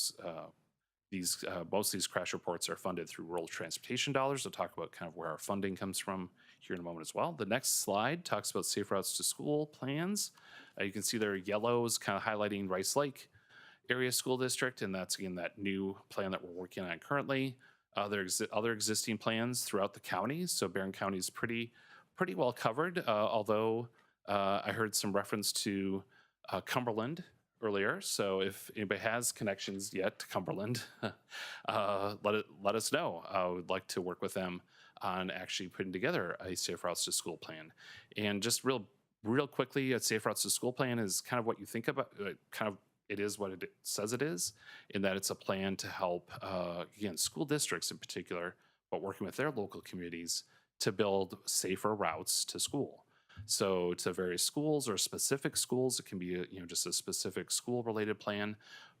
most of these crash reports are funded through rural transportation dollars. We'll talk about kind of where our funding comes from here in a moment as well. The next slide talks about safe routes to school plans. You can see there are yellows kind of highlighting Rice Lake Area School District, and that's again that new plan that we're working on currently. Other existing plans throughout the county. So Barron County is pretty well covered, although I heard some reference to Cumberland earlier. So if anybody has connections yet to Cumberland, let us know. I would like to work with them on actually putting together a Safe Routes to School plan. And just real quickly, a Safe Routes to School plan is kind of what you think about, it is what it says it is, in that it's a plan to help, again, school districts in particular, but working with their local communities to build safer routes to school. So to various schools or specific schools, it can be just a specific school-related plan,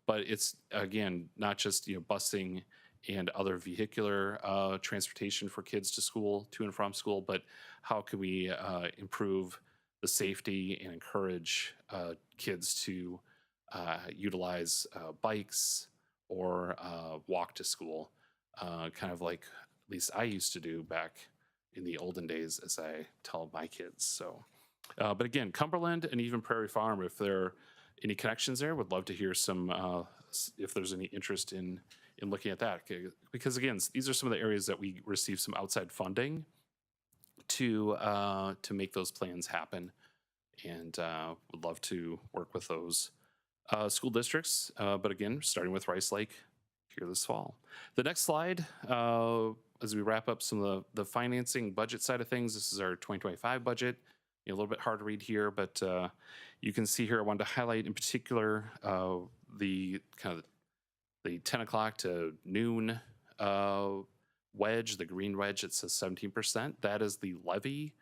but it's, again, not just busing and other vehicular transportation for kids to and from school, but how can we improve the safety and encourage kids to utilize bikes or walk to school, kind of like at least I used to do back in the olden days, as I tell my kids. So, but again, Cumberland and even Prairie Farm, if there are any connections there, would love to hear some, if there's any interest in looking at that. Because again, these are some of the areas that we receive some outside funding to make those plans happen, and would love to work with those school districts, but again, starting with Rice Lake here this fall. The next slide, as we wrap up some of the financing budget side of things, this is our 2025 budget. A little bit hard to read here, but you can see here I wanted to highlight in particular the kind of the 10 o'clock to noon wedge, the green wedge that says 17%. That is the levy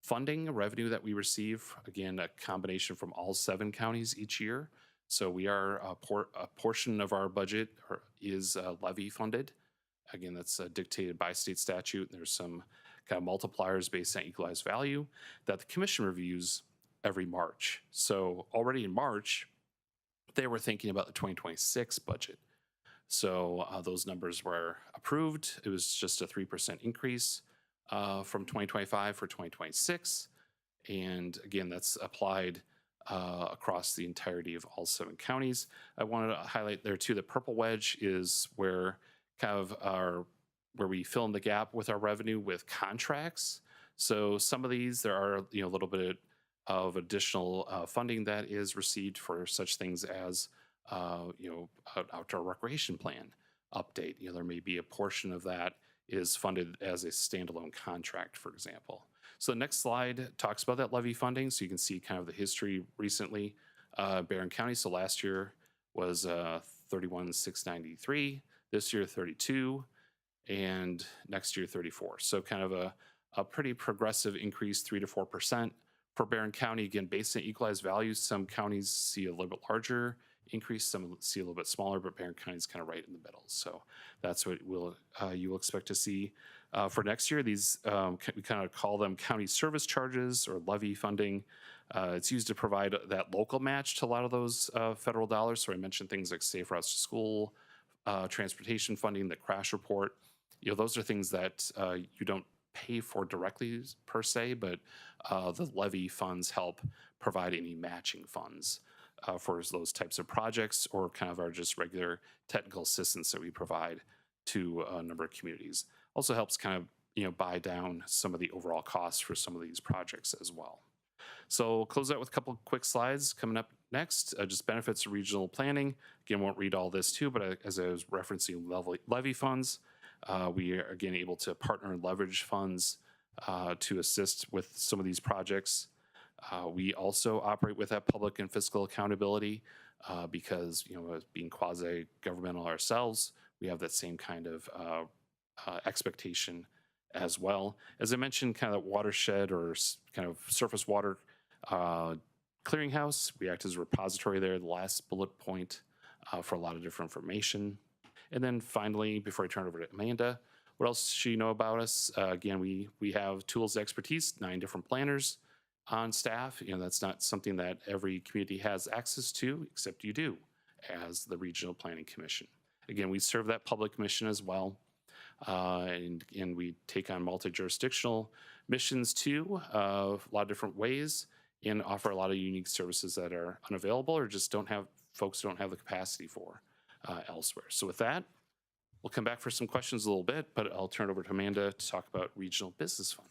funding revenue that we receive. Again, a combination from all 7 counties each year. So we are a portion of our budget is levy funded. Again, that's dictated by state statute. There's some kind of multipliers based on equalized value that the commission reviews every March. So already in March, they were thinking about the 2026 budget. So those numbers were approved. It was just a 3% increase from 2025 for 2026. And again, that's applied across the entirety of all 7 counties. I wanted to highlight there too, the purple wedge is where kind of where we fill in the gap with our revenue with contracts. So some of these, there are, a little bit of additional funding that is received for such things as, an outdoor recreation plan update. There may be a portion of that is funded as a standalone contract, for example. So the next slide talks about that levy funding. So you can see kind of the history recently. Barron County, so last year was 31,693, this year 32, and next year 34. So kind of a pretty progressive increase, 3 to 4%. For Barron County, again, based on equalized values, some counties see a little bit larger increase, some see a little bit smaller, but Barron County is kind of right in the middle. So that's what you will expect to see. For next year, these we kind of call them county service charges or levy funding. It's used to provide that local match to a lot of those federal dollars. So I mentioned things like safe routes to school, transportation funding, the crash report. Those are things that you don't pay for directly per se, but the levy funds help provide any matching funds for those types of projects or kind of our just regular technical assistance that we provide to a number of communities. Also helps kind of, buy down some of the overall costs for some of these projects as well. So close out with a couple of quick slides coming up next, just benefits of regional planning. Again, won't read all this too, but as I was referencing levy funds, we are again able to partner and leverage funds to assist with some of these projects. We also operate with that public and fiscal accountability because, as being quasi-governmental ourselves, we have that same kind of expectation as well. As I mentioned, kind of that watershed or kind of surface water clearinghouse, we act as a repository there, the last bullet point for a lot of different information. And then finally, before I turn it over to Amanda, what else should you know about us? Again, we have tools and expertise, 9 different planners on staff. That's not something that every community has access to, except you do as the Regional Planning Commission. Again, we serve that public mission as well. And we take on multi-jurisdictional missions too, a lot of different ways, and offer a lot of unique services that are unavailable or just folks don't have the capacity for elsewhere. So with that, we'll come back for some questions a little bit, but I'll turn it over to Amanda to talk about Regional Business Fund.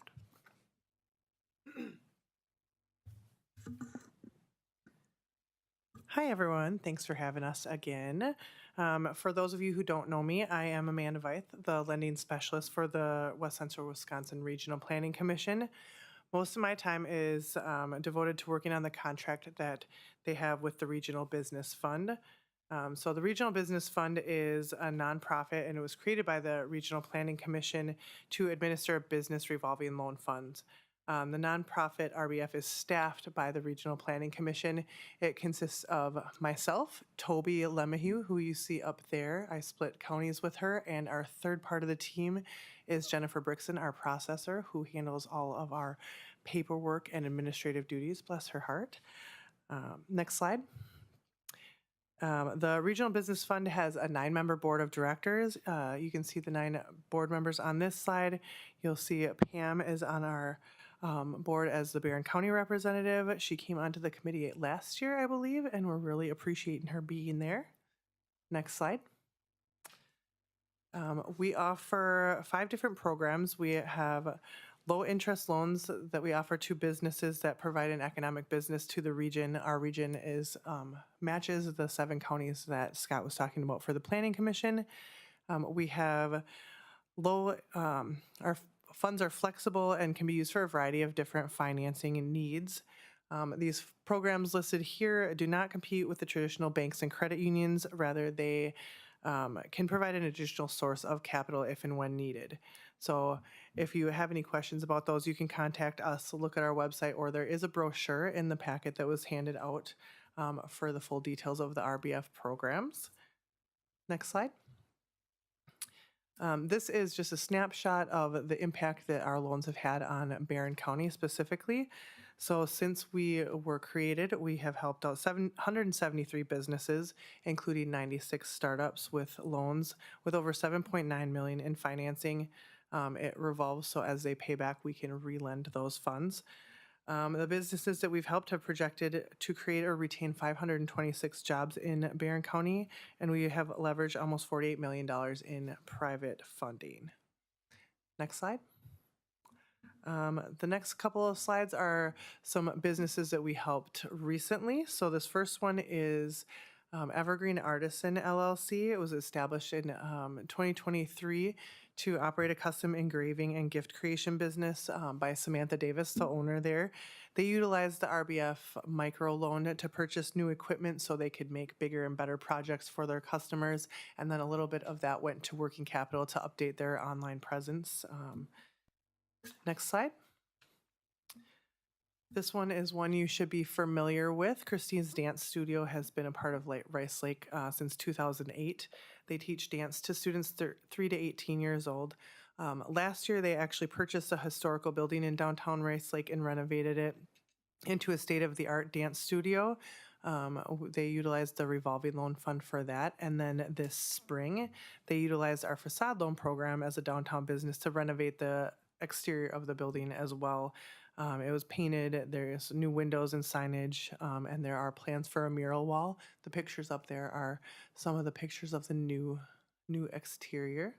Hi, everyone. Thanks for having us again. For those of you who don't know me, I am Amanda Veith, the lending specialist for the West Central Wisconsin Regional Planning Commission. Most of my time is devoted to working on the contract that they have with the Regional Business Fund. So the Regional Business Fund is a nonprofit, and it was created by the Regional Planning Commission to administer business revolving loan funds. The nonprofit RBF is staffed by the Regional Planning Commission. It consists of myself, Toby Lemahue, who you see up there. I split counties with her, and our third part of the team is Jennifer Brixton, our processor, who handles all of our paperwork and administrative duties, bless her heart. Next slide. The Regional Business Fund has a 9-member board of directors. You can see the 9 board members on this slide. You'll see Pam is on our board as the Barron County representative. She came onto the committee last year, I believe, and we're really appreciating her being there. Next slide. We offer 5 different programs. We have low interest loans that we offer to businesses that provide an economic business to the region. Our region is matches the 7 counties that Scott was talking about for the Planning Commission. We have our funds are flexible and can be used for a variety of different financing needs. These programs listed here do not compete with the traditional banks and credit unions. Rather, they can provide an additional source of capital if and when needed. So if you have any questions about those, you can contact us, look at our website, or there is a brochure in the packet that was handed out for the full details of the RBF programs. Next slide. This is just a snapshot of the impact that our loans have had on Barron County specifically. So since we were created, we have helped out 773 businesses, including 96 startups with loans with over 7.9 million in financing. It revolves, so as they pay back, we can relend those funds. The businesses that we've helped have projected to create or retain 526 jobs in Barron County, and we have leveraged almost $48 million in private funding. Next slide. The next couple of slides are some businesses that we helped recently. So this first one is Evergreen Artisan LLC. It was established in 2023 to operate a custom engraving and gift creation business by Samantha Davis, the owner there. They utilized the RBF micro loan to purchase new equipment so they could make bigger and better projects for their customers. And then a little bit of that went to working capital to update their online presence. Next slide. This one is one you should be familiar with. Christine's Dance Studio has been a part of Rice Lake since 2008. They teach dance to students 3 to 18 years old. Last year, they actually purchased a historical building in downtown Rice Lake and renovated it into a state-of-the-art dance studio. They utilized the revolving loan fund for that. And then this spring, they utilized our facade loan program as a downtown business to renovate the exterior of the building as well. It was painted, there's new windows and signage, and there are plans for a mural wall. The pictures up there are some of the pictures of the new exterior.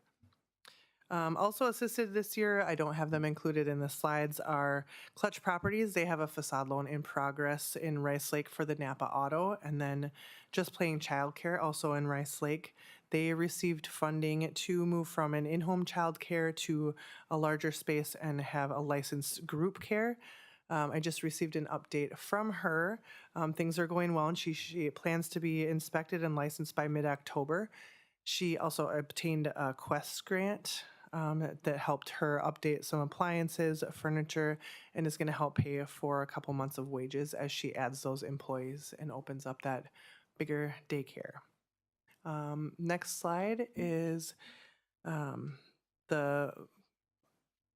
Also assisted this year, I don't have them included in the slides, are Clutch Properties. They have a facade loan in progress in Rice Lake for the Napa Auto, and then Just Playing Childcare, also in Rice Lake. They received funding to move from an in-home childcare to a larger space and have a licensed group care. I just received an update from her. Things are going well, and she plans to be inspected and licensed by mid-October. She also obtained a Quest grant that helped her update some appliances, furniture, and is going to help pay for a couple months of wages as she adds those employees and opens up that bigger daycare. Next slide is the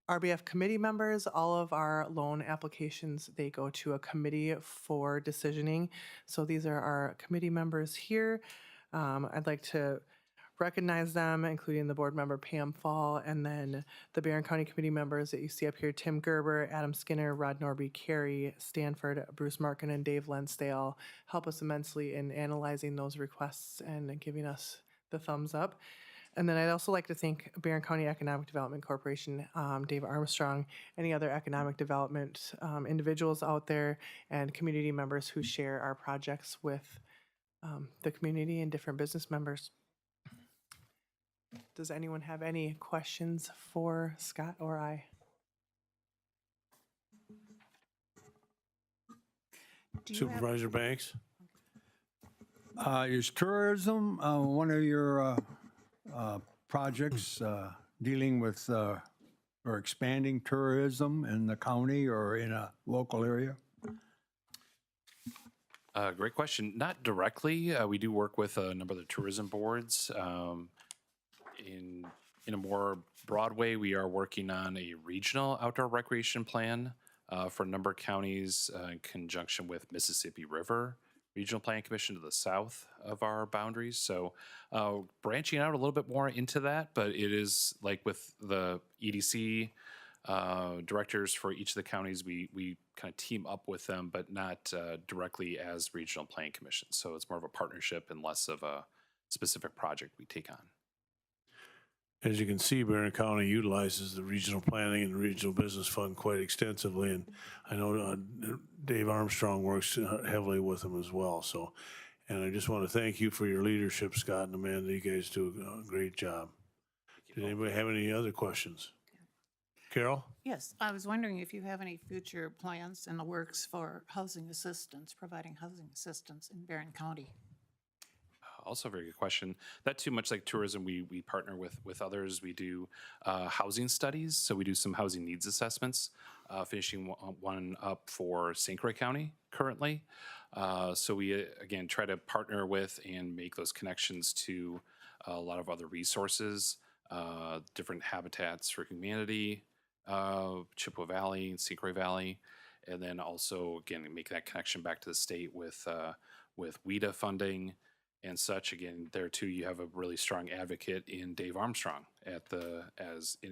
RBF committee members. All of our loan applications, they go to a committee for decisioning. So these are our committee members here. I'd like to recognize them, including the board member Pam Fall, and then the Barron County committee members that you see up here: Tim Gerber, Adam Skinner, Rod Norby, Carrie Stanford, Bruce Markin, and Dave Lentz. They all help us immensely in analyzing those requests and giving us the thumbs up. And then I'd also like to thank Barron County Economic Development Corporation, Dave Armstrong, any other economic development individuals out there, and community members who share our projects with the community and different business members. Does anyone have any questions for Scott or I? Supervisor Banks? Is tourism one of your projects dealing with or expanding tourism in the county or in a local area? Great question. Not directly. We do work with a number of the tourism boards. In a more broad way, we are working on a regional outdoor recreation plan for a number of counties in conjunction with Mississippi River Regional Planning Commission to the south of our boundaries. So branching out a little bit more into that, but it is like with the EDC directors for each of the counties, we kind of team up with them, but not directly as regional planning commissions. So it's more of a partnership and less of a specific project we take on. As you can see, Barron County utilizes the regional planning and regional business fund quite extensively, and I know Dave Armstrong works heavily with them as well. So, and I just want to thank you for your leadership, Scott and Amanda. You guys do a great job. Did anybody have any other questions? Carol? Yes, I was wondering if you have any future plans in the works for housing assistance, providing housing assistance in Barron County. Also a very good question. Not too much like tourism, we partner with others. We do housing studies, so we do some housing needs assessments, finishing one up for St. Croix County currently. So we, again, try to partner with and make those connections to a lot of other resources different habitats for humanity, Chippewa Valley, St. Croix Valley, and then also, again, make that connection back to the state with WIDA funding and such. Again, there too, you have a really strong advocate in Dave Armstrong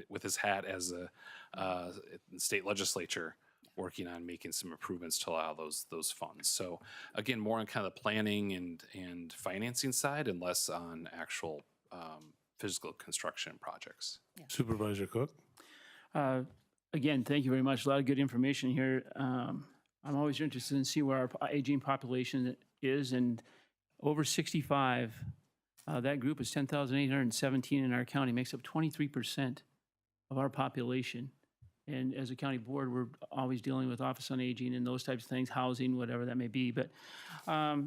with his hat as a state legislature, working on making some improvements to allow those funds. So again, more on kind of the planning and financing side, and less on actual physical construction projects. Supervisor Cook? Again, thank you very much. A lot of good information here. I'm always interested in see where our aging population is, and over 65, that group is 10,817 in our county, makes up 23% of our population. And as a county board, we're always dealing with Office on Aging and those types of things, housing, whatever that may be. But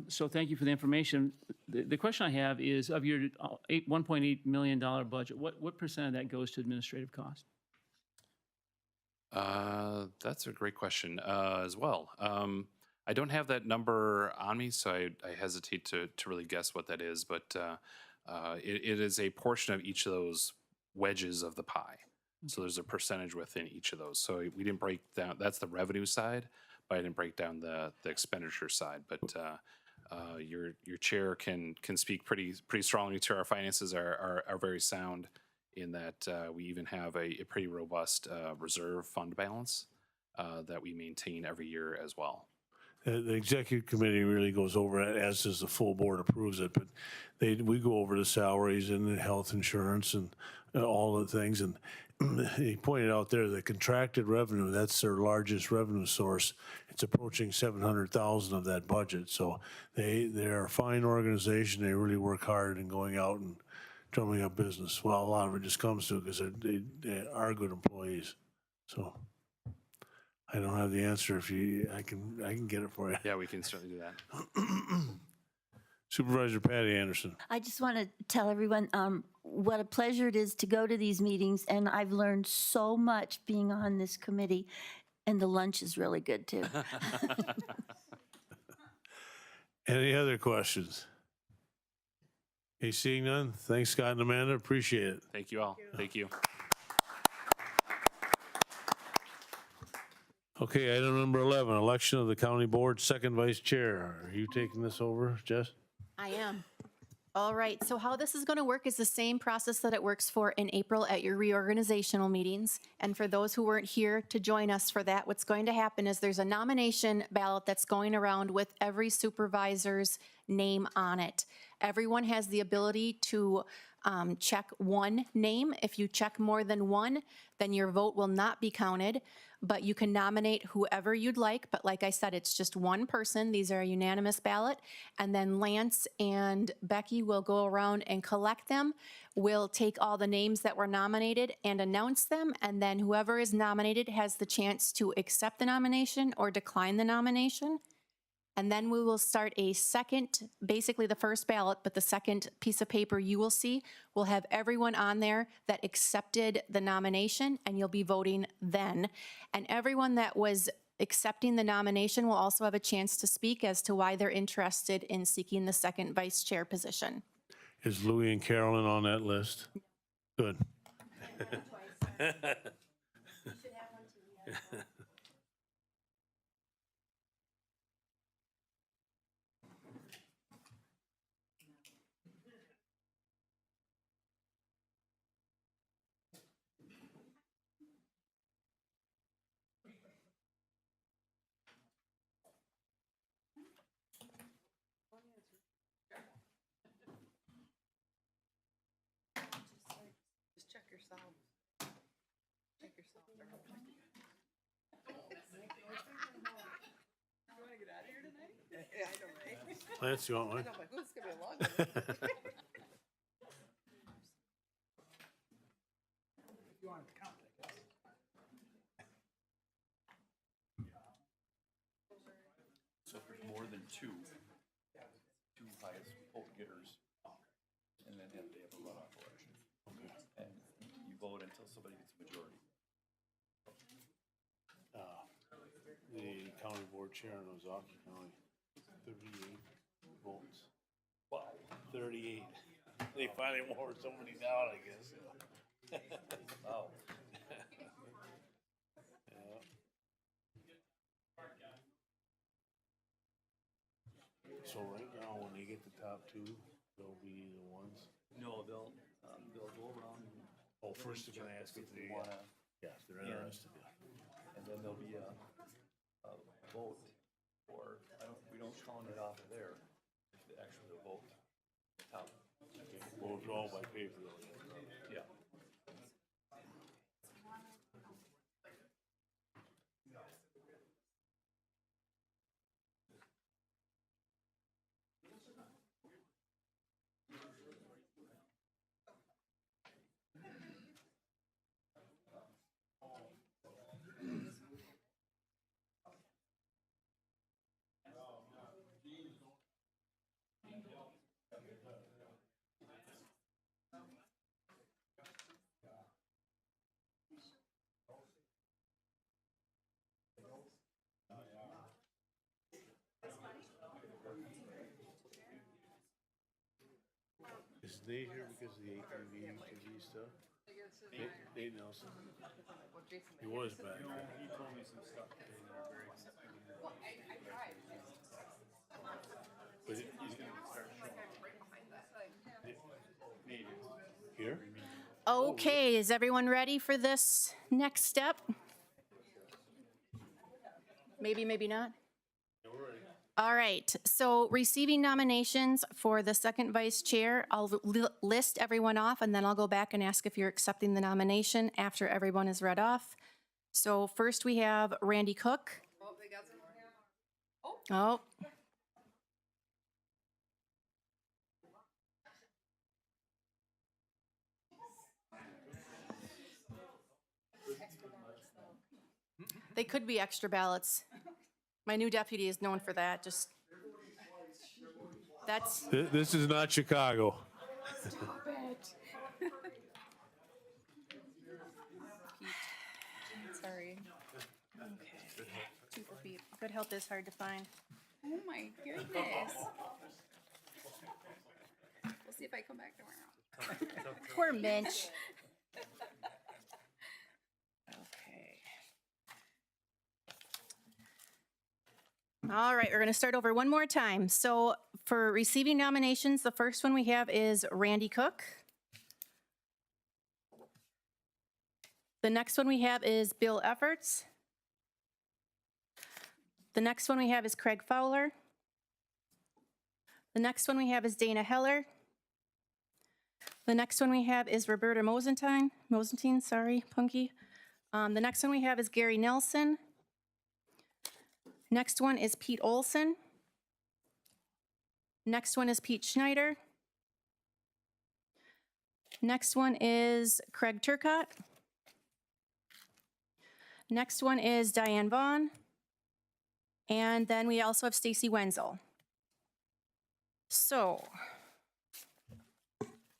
so thank you for the information. The question I have is, of your $1.8 million budget, what percent of that goes to administrative costs? That's a great question as well. I don't have that number on me, so I hesitate to really guess what that is, but it is a portion of each of those wedges of the pie. So there's a percentage within each of those. So we didn't break down, that's the revenue side, but I didn't break down the expenditure side. But your chair can speak pretty strongly to our finances are very sound, in that we even have a pretty robust reserve fund balance that we maintain every year as well. The executive committee really goes over it, as does the full board approves it, but we go over the salaries and the health insurance and all the things. And he pointed out there the contracted revenue, that's their largest revenue source. It's approaching 700,000 of that budget. So they're a fine organization. They really work hard in going out and drumming up business. Well, a lot of it just comes to it because they are good employees. So I don't have the answer. I can get it for you. Yeah, we can certainly do that. Supervisor Patty Anderson. I just want to tell everyone what a pleasure it is to go to these meetings, and I've learned so much being on this committee, and the lunch is really good too. Any other questions? Hey, seeing none, thanks Scott and Amanda, appreciate it. Thank you all. Thank you. Okay, item number 11, election of the county board second vice chair. Are you taking this over, Jess? I am. All right, so how this is going to work is the same process that it works for in April at your reorganizational meetings. And for those who weren't here to join us for that, what's going to happen is there's a nomination ballot that's going around with every supervisor's name on it. Everyone has the ability to check one name. If you check more than one, then your vote will not be counted, but you can nominate whoever you'd like. But like I said, it's just one person. These are a unanimous ballot. And then Lance and Becky will go around and collect them. We'll take all the names that were nominated and announce them. And then whoever is nominated has the chance to accept the nomination or decline the nomination. And then we will start a second, basically the first ballot, but the second piece of paper you will see will have everyone on there that accepted the nomination, and you'll be voting then. And everyone that was accepting the nomination will also have a chance to speak as to why they're interested in seeking the second vice chair position. Is Louie and Carolyn on that list? Good. Just check yourself. Check yourself. You want to get out of here tonight? Yeah, I know, right? Lance, you want one? I know, but this is going to be a long one. You want to count, I guess. So if there's more than two highest vote getters, and then they have a runoff election. And you vote until somebody gets a majority. The county board chair in Ozaukee County, 38 votes. Wow. 38. They finally wore somebody down, I guess. So right now, when they get the top two, they'll be the ones. No, they'll go around. Oh, first they're gonna ask if they, yeah, if they're interested. And then there'll be a vote, or we don't count it off of there, it's the actual vote. Top. Well, it's all by paper though. Yeah. Is Nate here because of the ATV stuff? Nate Nelson. He was back. He told me some stuff. But here? Okay, is everyone ready for this next step? Maybe, maybe not. All right, so receiving nominations for the second vice chair, I'll list everyone off and then I'll go back and ask if you're accepting the nomination after everyone is read off. So first we have Randy Cook. Oh, they got some more. Oh. They could be extra ballots. My new deputy is known for that, just, that's. This is not Chicago. Sorry. Okay. 2 for Pete. Good help is hard to find. Oh my goodness. We'll see if I come back tomorrow. Poor Minch. All right, we're going to start over one more time. So for receiving nominations, the first one we have is Randy Cook. The next one we have is Bill Efforts. The next one we have is Craig Fowler. The next one we have is Dana Heller. The next one we have is Roberta Mosentine, sorry, Punky. The next one we have is Gary Nelson. Next one is Pete Olson. Next one is Pete Schneider. Next one is Craig Turcott. Next one is Diane Vaughn. And then we also have Stacy Wenzel. So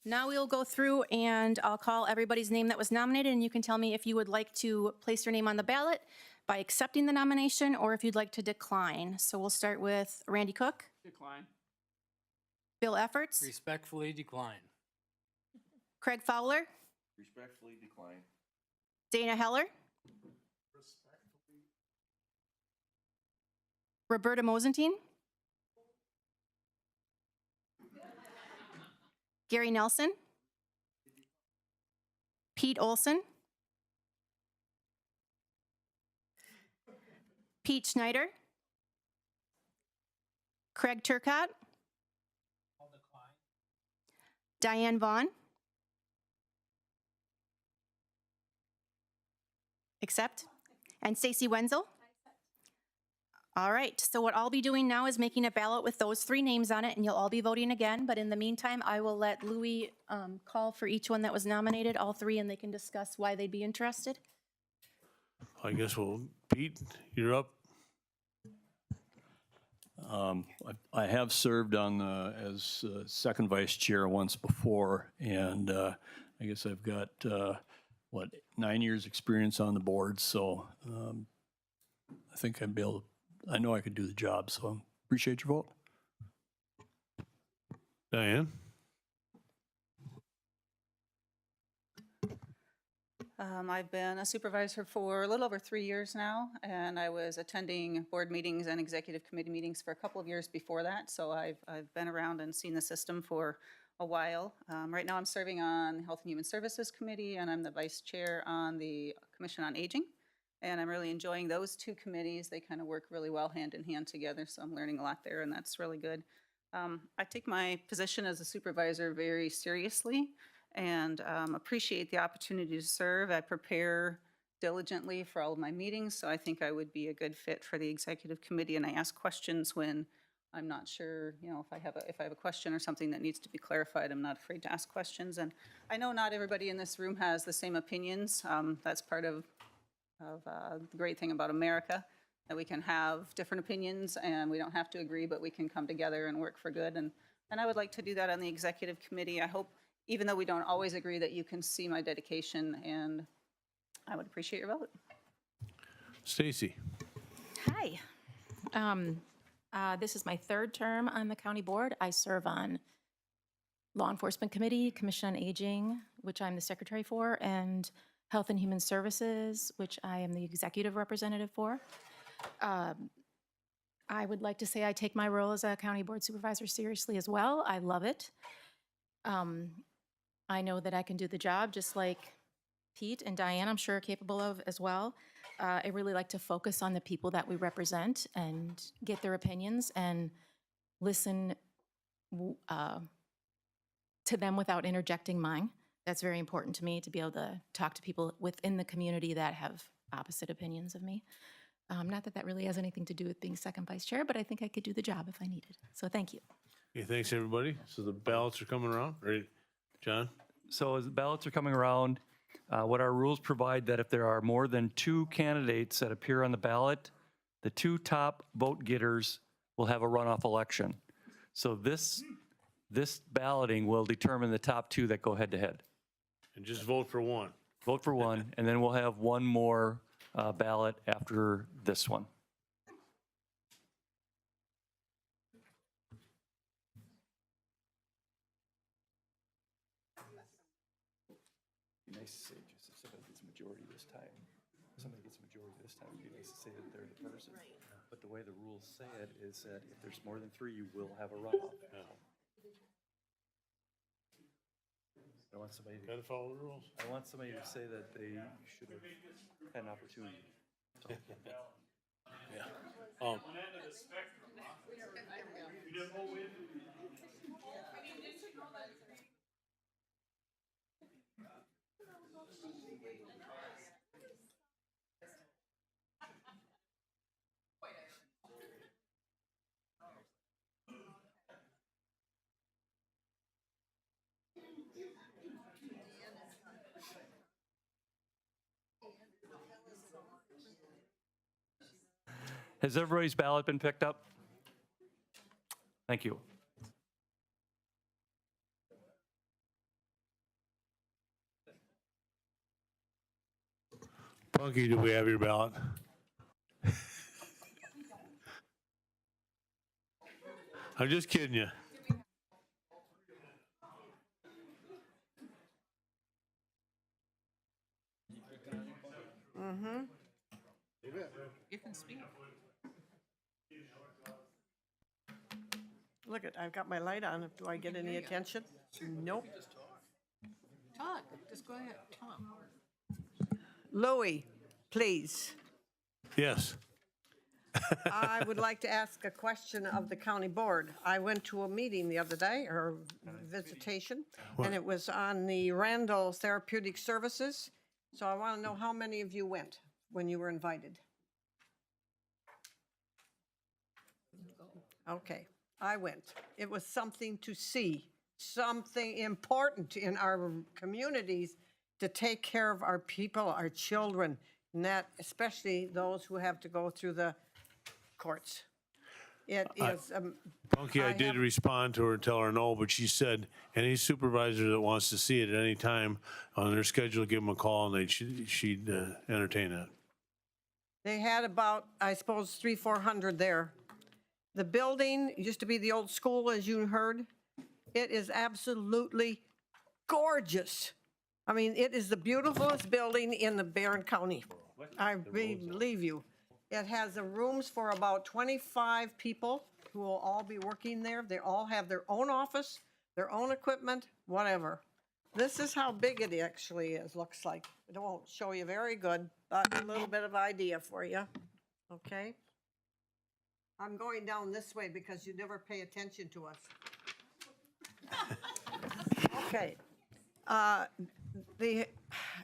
now we'll go through and I'll call everybody's name that was nominated and you can tell me if you would like to place your name on the ballot by accepting the nomination or if you'd like to decline. So we'll start with Randy Cook. Decline. Bill Efforts. Respectfully decline. Craig Fowler. Respectfully decline. Dana Heller. Roberta Mosentine. Gary Nelson. Pete Olson. Pete Schneider. Craig Turcott. Diane Vaughn. Accept. And Stacy Wenzel. All right, so what I'll be doing now is making a ballot with those 3 names on it, and you'll all be voting again. But in the meantime, I will let Louis call for each one that was nominated, all 3, and they can discuss why they'd be interested. I guess Pete, you're up. I have served on as second vice chair once before, and I guess I've got 9 years experience on the board. So I think I'd be able. I know I could do the job. So appreciate your vote. Diane. I've been a supervisor for a little over 3 years now, and I was attending board meetings and executive committee meetings for a couple of years before that, so I've been around and seen the system for a while. Right now I'm serving on the Health and Human Services Committee, and I'm the vice chair on the Commission on Aging, and I'm really enjoying those two committees. They kind of work really well hand in hand together, so I'm learning a lot there, and that's really good. I take my position as a supervisor very seriously and appreciate the opportunity to serve. I prepare diligently for all of my meetings, so I think I would be a good fit for the executive committee, and I ask questions when I'm not sure, you know, if I have a question or something that needs to be clarified, I'm not afraid to ask questions. And I know not everybody in this room has the same opinions. That's part of the great thing about America, that we can have different opinions and we don't have to agree, but we can come together and work for good. And I would like to do that on the executive committee. I hope, even though we don't always agree, that you can see my dedication, and I would appreciate your vote. Stacy. Hi. This is my third term on the county board. I serve on Law Enforcement Committee, Commission on Aging, which I'm the secretary for, and Health and Human Services, which I am the executive representative for. I would like to say I take my role as a county board supervisor seriously as well. I love it. I know that I can do the job just like Pete and Diane, I'm sure, are capable of as well. I really like to focus on the people that we represent and get their opinions and listen to them without interjecting mine. That's very important to me, to be able to talk to people within the community that have opposite opinions of me. Not that that really has anything to do with being second vice chair, but I think I could do the job if I needed. So thank you. Okay, thanks, everybody. So the ballots are coming around. Ready, John? So as the ballots are coming around, what our rules provide that if there are more than 2 candidates that appear on the ballot, the 2 top vote getters will have a runoff election. So this balloting will determine the top 2 that go head to head. And just vote for one. Vote for one, and then we'll have one more ballot after this one. Nice to say just if somebody gets a majority this time. If somebody gets a majority this time, it'd be nice to say that they're the person. But the way the rules say it is that if there's more than 3, you will have a runoff. I want somebody to, Gotta follow the rules. I want somebody to say that they should have had an opportunity. So. Yeah. Has everybody's ballot been picked up? Thank you. Punky, do we have your ballot? I'm just kidding you. Mm-hmm. You can speak. Look it, I've got my light on. Do I get any attention? Nope. Talk, just go ahead, talk. Louis, please. Yes. I would like to ask a question of the county board. I went to a meeting the other day, or visitation, and it was on the Randall Therapeutic Services. So I want to know how many of you went when you were invited? Okay, I went. It was something to see, something important in our communities to take care of our people, our children, and that especially those who have to go through the courts. It is. Punky, I did respond to her and tell her no, but she said any supervisor that wants to see it at any time on their schedule, give them a call and she'd entertain that. They had about, I suppose, 300-400 there. The building used to be the old school, as you heard. It is absolutely gorgeous. I mean, it is the beautifulest building in the Barron County. I believe you. It has the rooms for about 25 people who will all be working there. They all have their own office, their own equipment, whatever. This is how big it actually is, looks like. It won't show you very good, but a little bit of idea for you, okay? I'm going down this way because you never pay attention to us. Okay.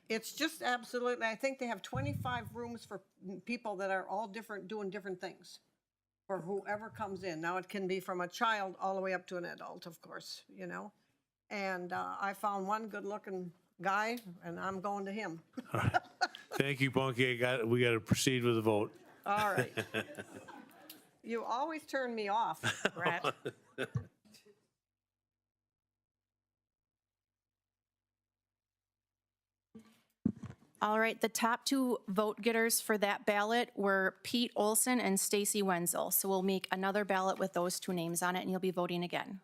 It's just absolutely, I think they have 25 rooms for people that are all different, doing different things for whoever comes in. Now, it can be from a child all the way up to an adult, of course, you know? And I found one good-looking guy, and I'm going to him. Thank you, Punky. We got to proceed with the vote. All right. You always turn me off, Brett. All right, the top two vote getters for that ballot were Pete Olson and Stacy Wenzel. So we'll make another ballot with those two names on it, and you'll be voting again.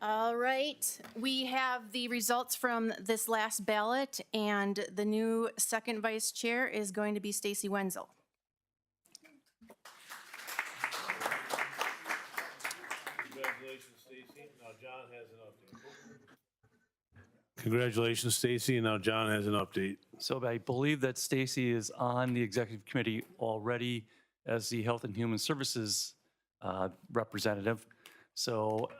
All right, we have the results from this last ballot, and the new second vice chair is going to be Stacy Wenzel. Congratulations, Stacy. Now John has an update. Congratulations, Stacy, and now John has an update. So I believe that Stacy is on the executive committee already as the Health and Human Services representative. So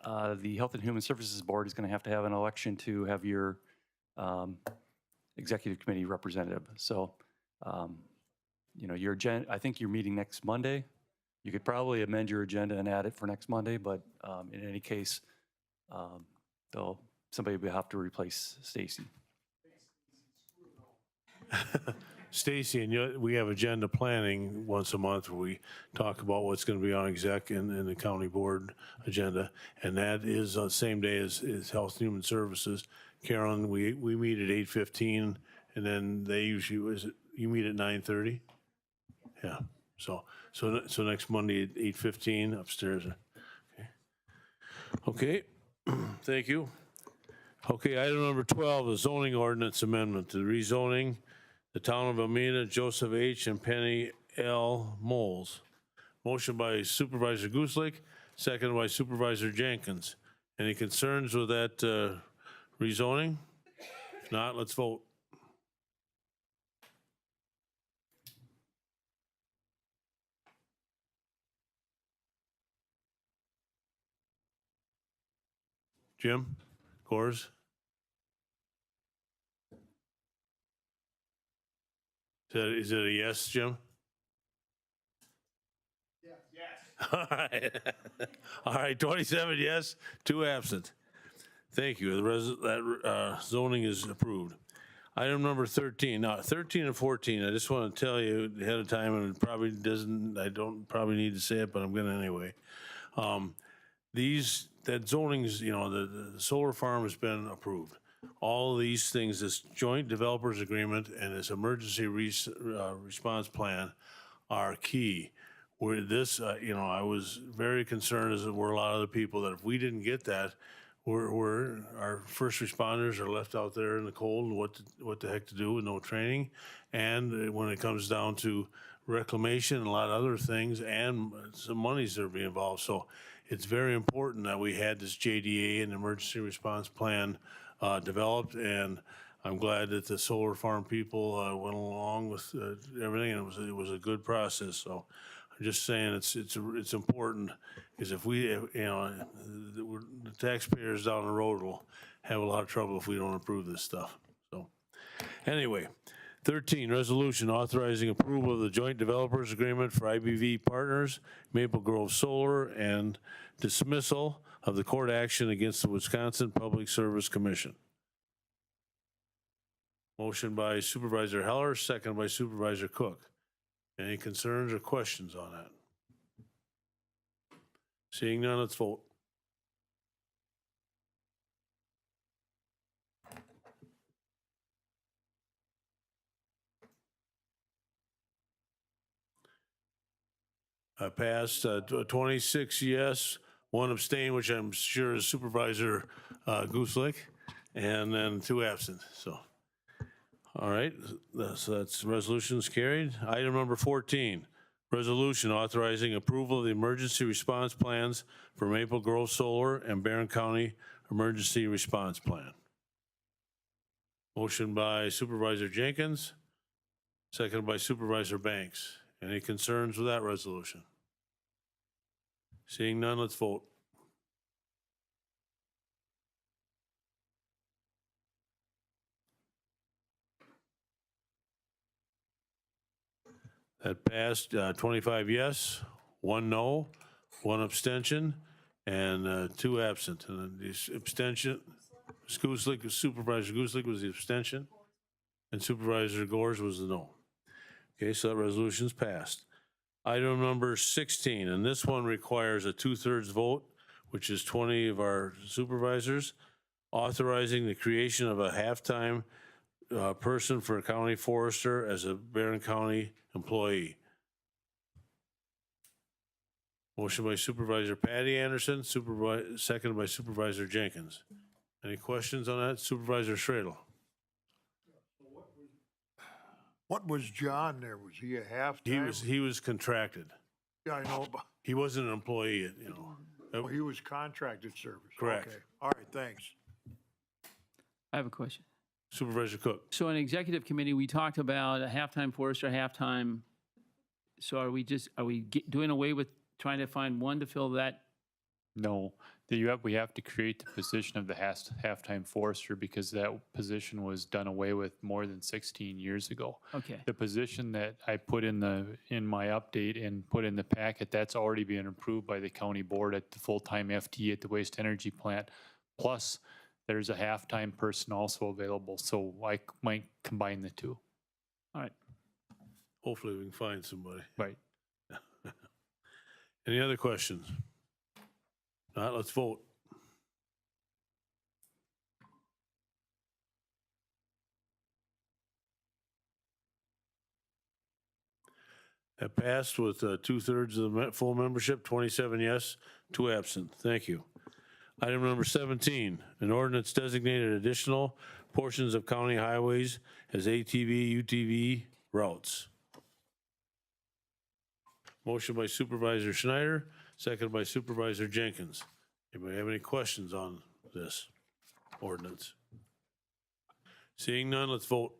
the Health and Human Services Board is going to have an election to have your executive committee representative. So, you know, your agenda, I think you're meeting next Monday. You could probably amend your agenda and add it for next Monday, but in any case, somebody will have to replace Stacy. Stacy, and we have agenda planning once a month where we talk about what's going to be on exec in the county board agenda. And that is the same day as Health and Human Services. Carolyn, we meet at 8:15 and then they usually, you meet at 9:30? Yeah, so next Monday at 8:15 upstairs. Okay, thank you. Okay, item number 12, the zoning ordinance amendment to the rezoning the town of Almena, Joseph H. and Penny L. Moles. Motion by Supervisor Guslick, seconded by Supervisor Jenkins. Any concerns with that rezoning? If not, let's vote. Jim? Gores? Is it a yes, Jim? Yes. All right. All right, 27 yes, 2 absent. Thank you. That zoning is approved. Item number 13. Now, 13 and 14, I just want to tell you ahead of time, and it probably doesn't, I don't probably need to say it, but I'm going to anyway. That zoning's, you know, the solar farm has been approved. All of these things, this joint developers agreement and this emergency response plan are key. Where this, you know, I was very concerned, as were a lot of the people, that if we didn't get that, our first responders are left out there in the cold and what the heck to do with no training. And when it comes down to reclamation and a lot of other things, and some monies that are being involved. So it's very important that we had this JDA and emergency response plan developed, and I'm glad that the solar farm people went along with everything, and it was a good process. So I'm just saying it's important, because if we, you know, the taxpayers down the road will have a lot of trouble if we don't approve this stuff. So anyway, 13, resolution authorizing approval of the joint developers agreement for IBV Partners, Maple Grove Solar, and dismissal of the court action against the Wisconsin Public Service Commission. Motion by Supervisor Heller, second by Supervisor Cook. Any concerns or questions on that? Seeing none, let's vote. Passed 26 yes, 1 abstain, which I'm sure is Supervisor Guslick, and then 2 absent. So, all right, so that's resolutions carried. Item number 14, resolution authorizing approval of the emergency response plans for Maple Grove Solar and Barron County Emergency Response Plan. Motion by Supervisor Jenkins, seconded by Supervisor Banks. Any concerns with that resolution? Seeing none, let's vote. That passed 25 yes, 1 no, 1 abstention, and 2 absent. And the abstention, Supervisor Guslick was the abstention, and Supervisor Gores was the no. Okay, so that resolution's passed. Item number 16, and this one requires a 2/3 vote, which is 20 of our supervisors, authorizing the creation of a half-time person for a county forester as a Barron County employee. Motion by Supervisor Patty Anderson, seconded by Supervisor Jenkins. Any questions on that? Supervisor Schradel? What was John there? Was he a half-time? He was contracted. Yeah, I know, but, He wasn't an employee, you know. oh, he was contracted service. Correct. Okay. All right, thanks. I have a question. Supervisor Cook? So in executive committee, we talked about a halftime forester, halftime. So are we doing away with trying to find one to fill that? No, we have to create the position of the halftime forester because that position was done away with more than 16 years ago. Okay. The position that I put in my update and put in the packet, that's already been approved by the county board at the full-time FTE at the waste energy plant. Plus, there's a halftime person also available, so I might combine the two. All right. Hopefully we can find somebody. Right. Any other questions? Not, let's vote. That passed with 2/3 of the full membership, 27 yes, 2 absent. Thank you. Item number 17, an ordinance designated additional portions of county highways as ATV, UTV routes. Motion by Supervisor Schneider, seconded by Supervisor Jenkins. Anybody have any questions on this ordinance? Seeing none, let's vote.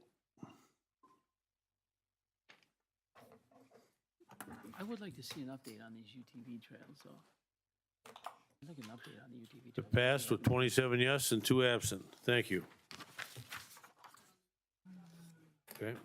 I would like to see an update on these UTV trails, though. I'd like an update on the UTV trails. It passed with 27 yes and 2 absent. Thank you. Okay.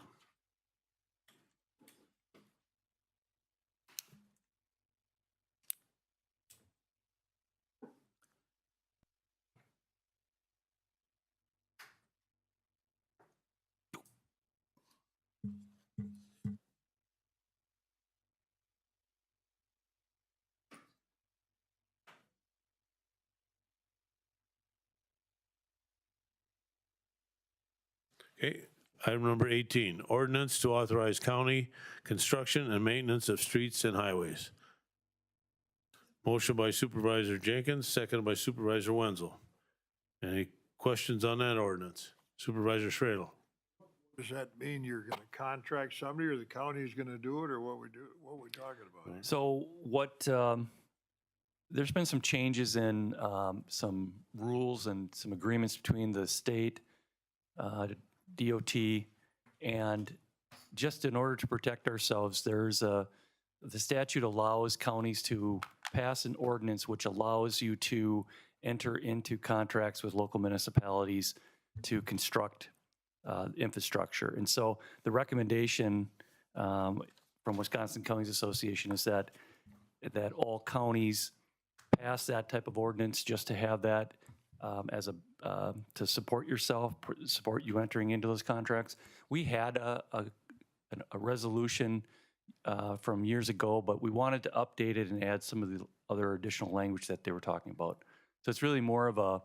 Okay, item number 18, ordinance to authorize county construction and maintenance of streets and highways. Motion by Supervisor Jenkins, seconded by Supervisor Wenzel. Any questions on that ordinance? Supervisor Schradel? Does that mean you're gonna contract somebody, or the county's gonna do it, or what we talking about? So there's been some changes in some rules and some agreements between the state, DOT, and just in order to protect ourselves, the statute allows counties to pass an ordinance which allows you to enter into contracts with local municipalities to construct infrastructure. And so the recommendation from Wisconsin Counties Association is that all counties pass that type of ordinance just to have that as to support yourself, support you entering into those contracts. We had a resolution from years ago, but we wanted to update it and add some of the other additional language that they were talking about. So it's really more of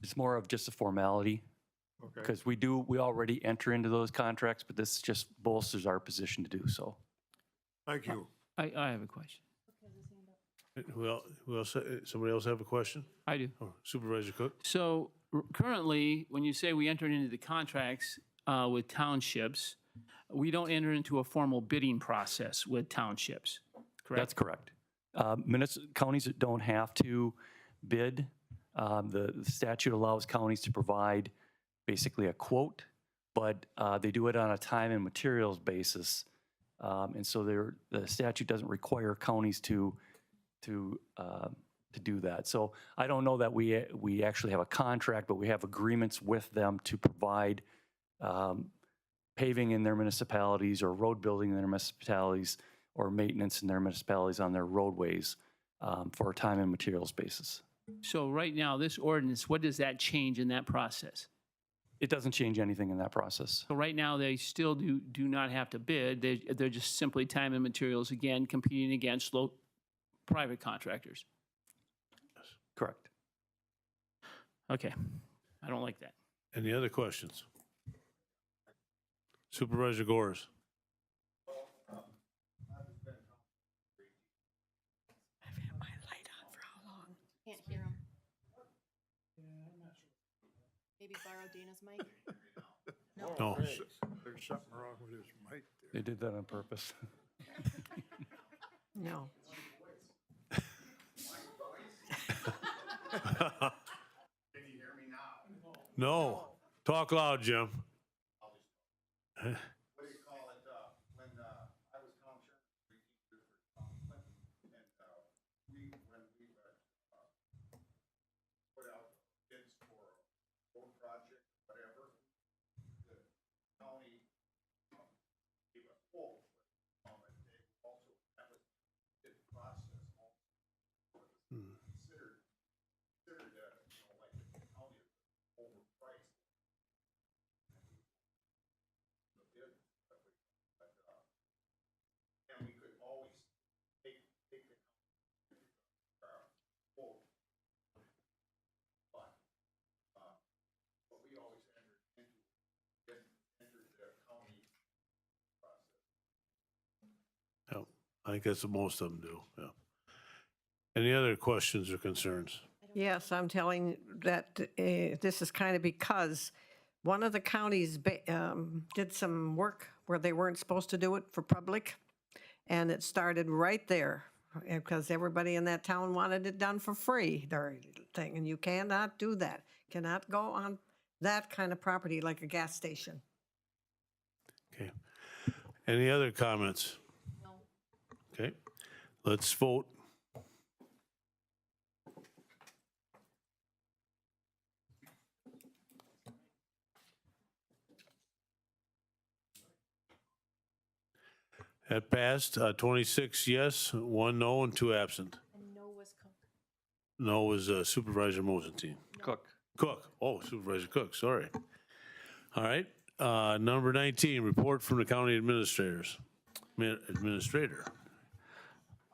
it's more of just a formality. Okay. Because we already enter into those contracts, but this just bolsters our position to do so. Thank you. I have a question. Who else, somebody else have a question? I do. Oh, Supervisor Cook? So currently, when you say we entered into the contracts with townships, we don't enter into a formal bidding process with townships, correct? That's correct. Counties don't have to bid. The statute allows counties to provide basically a quote, but they do it on a time and materials basis. And so the statute doesn't require counties to do that. So I don't know that we actually have a contract, but we have agreements with them to provide paving in their municipalities or road building in their municipalities or maintenance in their municipalities on their roadways for a time and materials basis. So right now, this ordinance, what does that change in that process? It doesn't change anything in that process. So right now, they still do not have to bid. They're just simply time and materials, again, competing against private contractors. Correct. Okay. I don't like that. Any other questions? Supervisor Gores? maybe borrow Dana's mic? No. There's something wrong with his mic there. They did that on purpose. No. No. Talk loud, Jim. What do you call it, when, I was town chairman, for Clinton, and, when we, put out bids for a road project, whatever, the county, gave a quote, and they also, that was bid process, considered, like the county overpriced. And we could always take the quote. But we always entered the county process. Yeah, I think that's what most of them do, yeah. Any other questions or concerns? Yes, I'm telling that this is kind of because one of the counties did some work where they weren't supposed to do it for public, and it started right there because everybody in that town wanted it done for free, their thing, and you cannot do that. Cannot go on that kind of property like a gas station. Okay. Any other comments? No. Okay, let's vote. That passed, 26 yes, 1 no, and 2 absent. And no was Cook. No was Supervisor Mosentein. Cook. Cook, oh, Supervisor Cook, sorry. All right, number 19, report from the county administrator.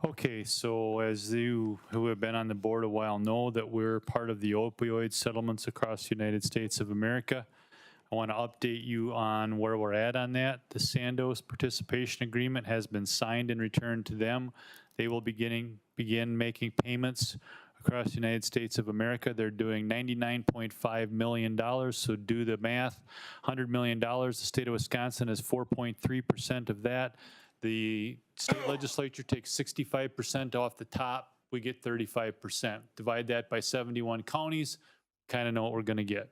Okay, so as you who have been on the board a while know that we're part of the opioid settlements across the United States of America. I want to update you on where we're at on that. The Sandoz participation agreement has been signed and returned to them. They will begin making payments across the United States of America. They're doing $99.5 million, so do the math. $100 million, the state of Wisconsin is 4.3% of that. The state legislature takes 65% off the top, we get 35%. Divide that by 71 counties, kind of know what we're going to get.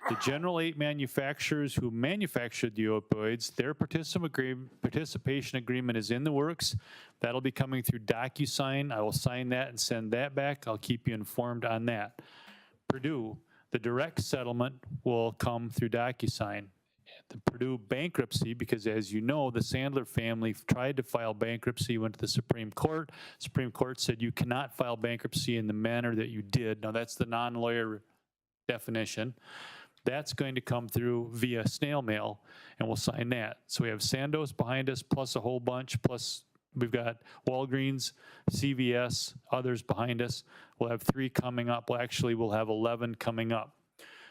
The General 8 manufacturers who manufactured the opioids, their participation agreement is in the works. That'll be coming through DocuSign. I will sign that and send that back. I'll keep you informed on that. Purdue, the direct settlement will come through DocuSign. The Purdue bankruptcy, because as you know, the Sandler family tried to file bankruptcy, went to the Supreme Court. Supreme Court said you cannot file bankruptcy in the manner that you did. Now that's the non-lawyer definition. That's going to come through via snail mail, and we'll sign that. So we have Sandoz behind us, plus a whole bunch, plus we've got Walgreens, CVS, others behind us. We'll have 3 coming up. Well, actually, we'll have 11 coming up.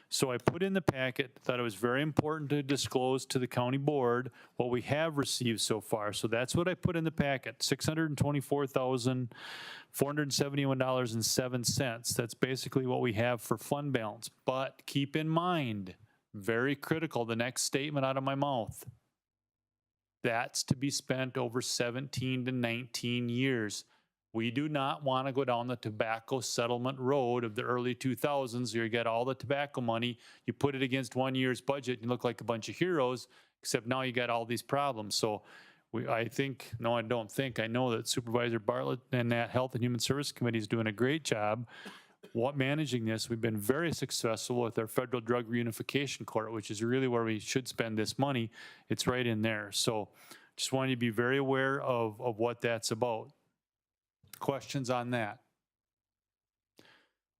So I put in the packet, thought it was very important to disclose to the county board what we have received so far. So that's what I put in the packet, $624,471.07. That's basically what we have for fund balance. But keep in mind, very critical, the next statement out of my mouth. That's to be spent over 17 to 19 years. We do not want to go down the tobacco settlement road of the early 2000s. You get all the tobacco money, you put it against 1 year's budget, you look like a bunch of heroes, except now you got all these problems. So I know that Supervisor Bartlett and that Health and Human Service Committee is doing a great job managing this. We've been very successful with our Federal Drug Reunification Court, which is really where we should spend this money. It's right in there. So just wanted you to be very aware of what that's about. Questions on that?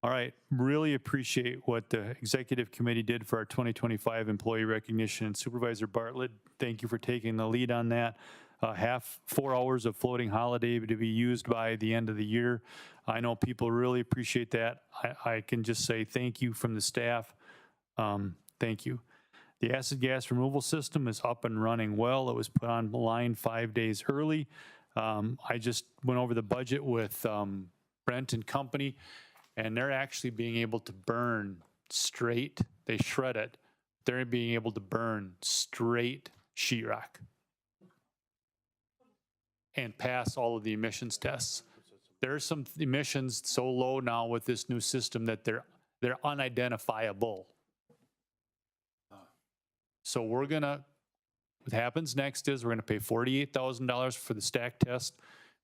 All right, really appreciate what the executive committee did for our 2025 employee recognition. And Supervisor Bartlett, thank you for taking the lead on that. 4 hours of floating holiday to be used by the end of the year. I know people really appreciate that. I can just say thank you from the staff. Thank you. The acid gas removal system is up and running well. It was put online 5 days early. I just went over the budget with Brent and company, and they're actually being able to burn straight they shred it. They're being able to burn straight sheetrock and pass all of the emissions tests. There are some emissions so low now with this new system that they're unidentifiable. So we're gonna, what happens next is we're gonna pay $48,000 for the stack test.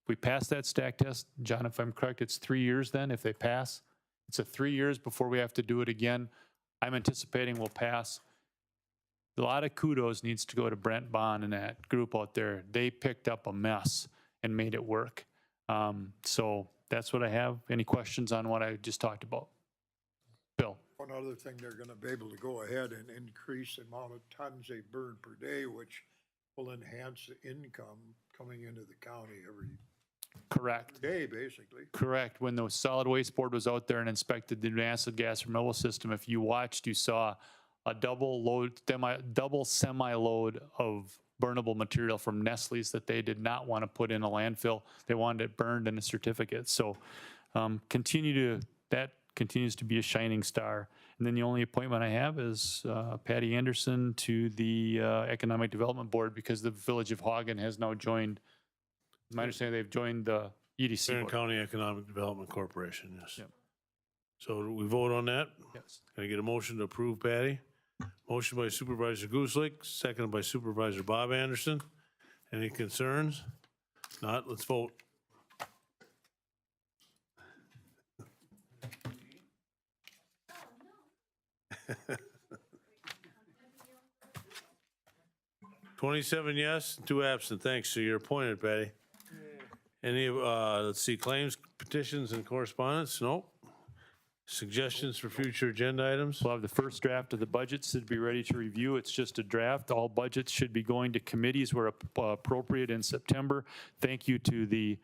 If we pass that stack test, John, if I'm correct, it's 3 years then, if they pass? It's a 3 years before we have to do it again. I'm anticipating we'll pass. A lot of kudos needs to go to Brent Bond and that group out there. They picked up a mess and made it work. So that's what I have. Any questions on what I just talked about? Bill? One other thing, they're gonna be able to go ahead and increase the amount of tons they burn per day, which will enhance the income coming into the county every Correct. day, basically. Correct. When the solid waste board was out there and inspected the acid gas removal system, if you watched, you saw a double semi-load of burnable material from Nestle's that they did not want to put in a landfill. They wanted it burned in a certificate. So that continues to be a shining star. And then the only appointment I have is Patty Anderson to the Economic Development Board because the Village of Hagen has now joined, my understanding, they've joined the EDC Barron board. County Economic Development Corporation, yes. Yep. So do we vote on that? Yes. Can I get a motion to approve Patty? Motion by Supervisor Guslick, seconded by Supervisor Bob Anderson. Any concerns? Not, let's vote. Twenty-seven yes, 2 absent. Thanks. So you're appointed, Patty. Any, let's see, claims, petitions, and correspondence? Nope. Suggestions for future agenda items? We'll have the first draft of the budget should be ready to review. It's just a draft. All budgets should be going to committees where appropriate in September. Thank you to the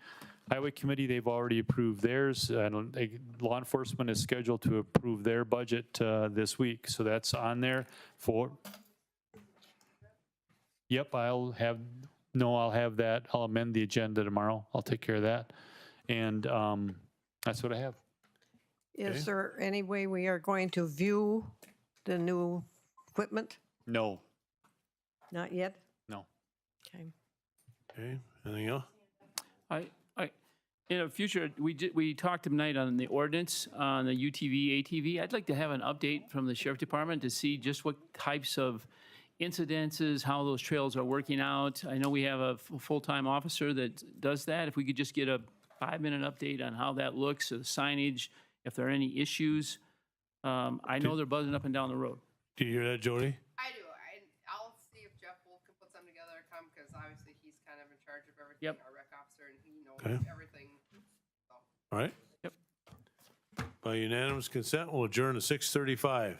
Highway Committee. They've already approved theirs. And law enforcement is scheduled to approve their budget this week. So that's on there for. Yep, I'll have that. I'll amend the agenda tomorrow. I'll take care of that. And that's what I have. Is there any way we are going to view the new equipment? No, Not yet? no. Okay. Okay, anything else? In the future, we talked tonight on the ordinance, on the UTV, ATV. I'd like to have an update from the Sheriff Department to see just what types of incidences, how those trails are working out. I know we have a full-time officer that does that. If we could just get a 5-minute update on how that looks, the signage, if there are any issues. I know they're buzzing up and down the road. Do you hear that, Jody? I do. I'll see if Jeff Wolf can put something together, because obviously he's kind of in charge of everything, Yep. our rec officer, and he knows Okay. everything. All right. Yep. By unanimous consent, we'll adjourn to 6:35.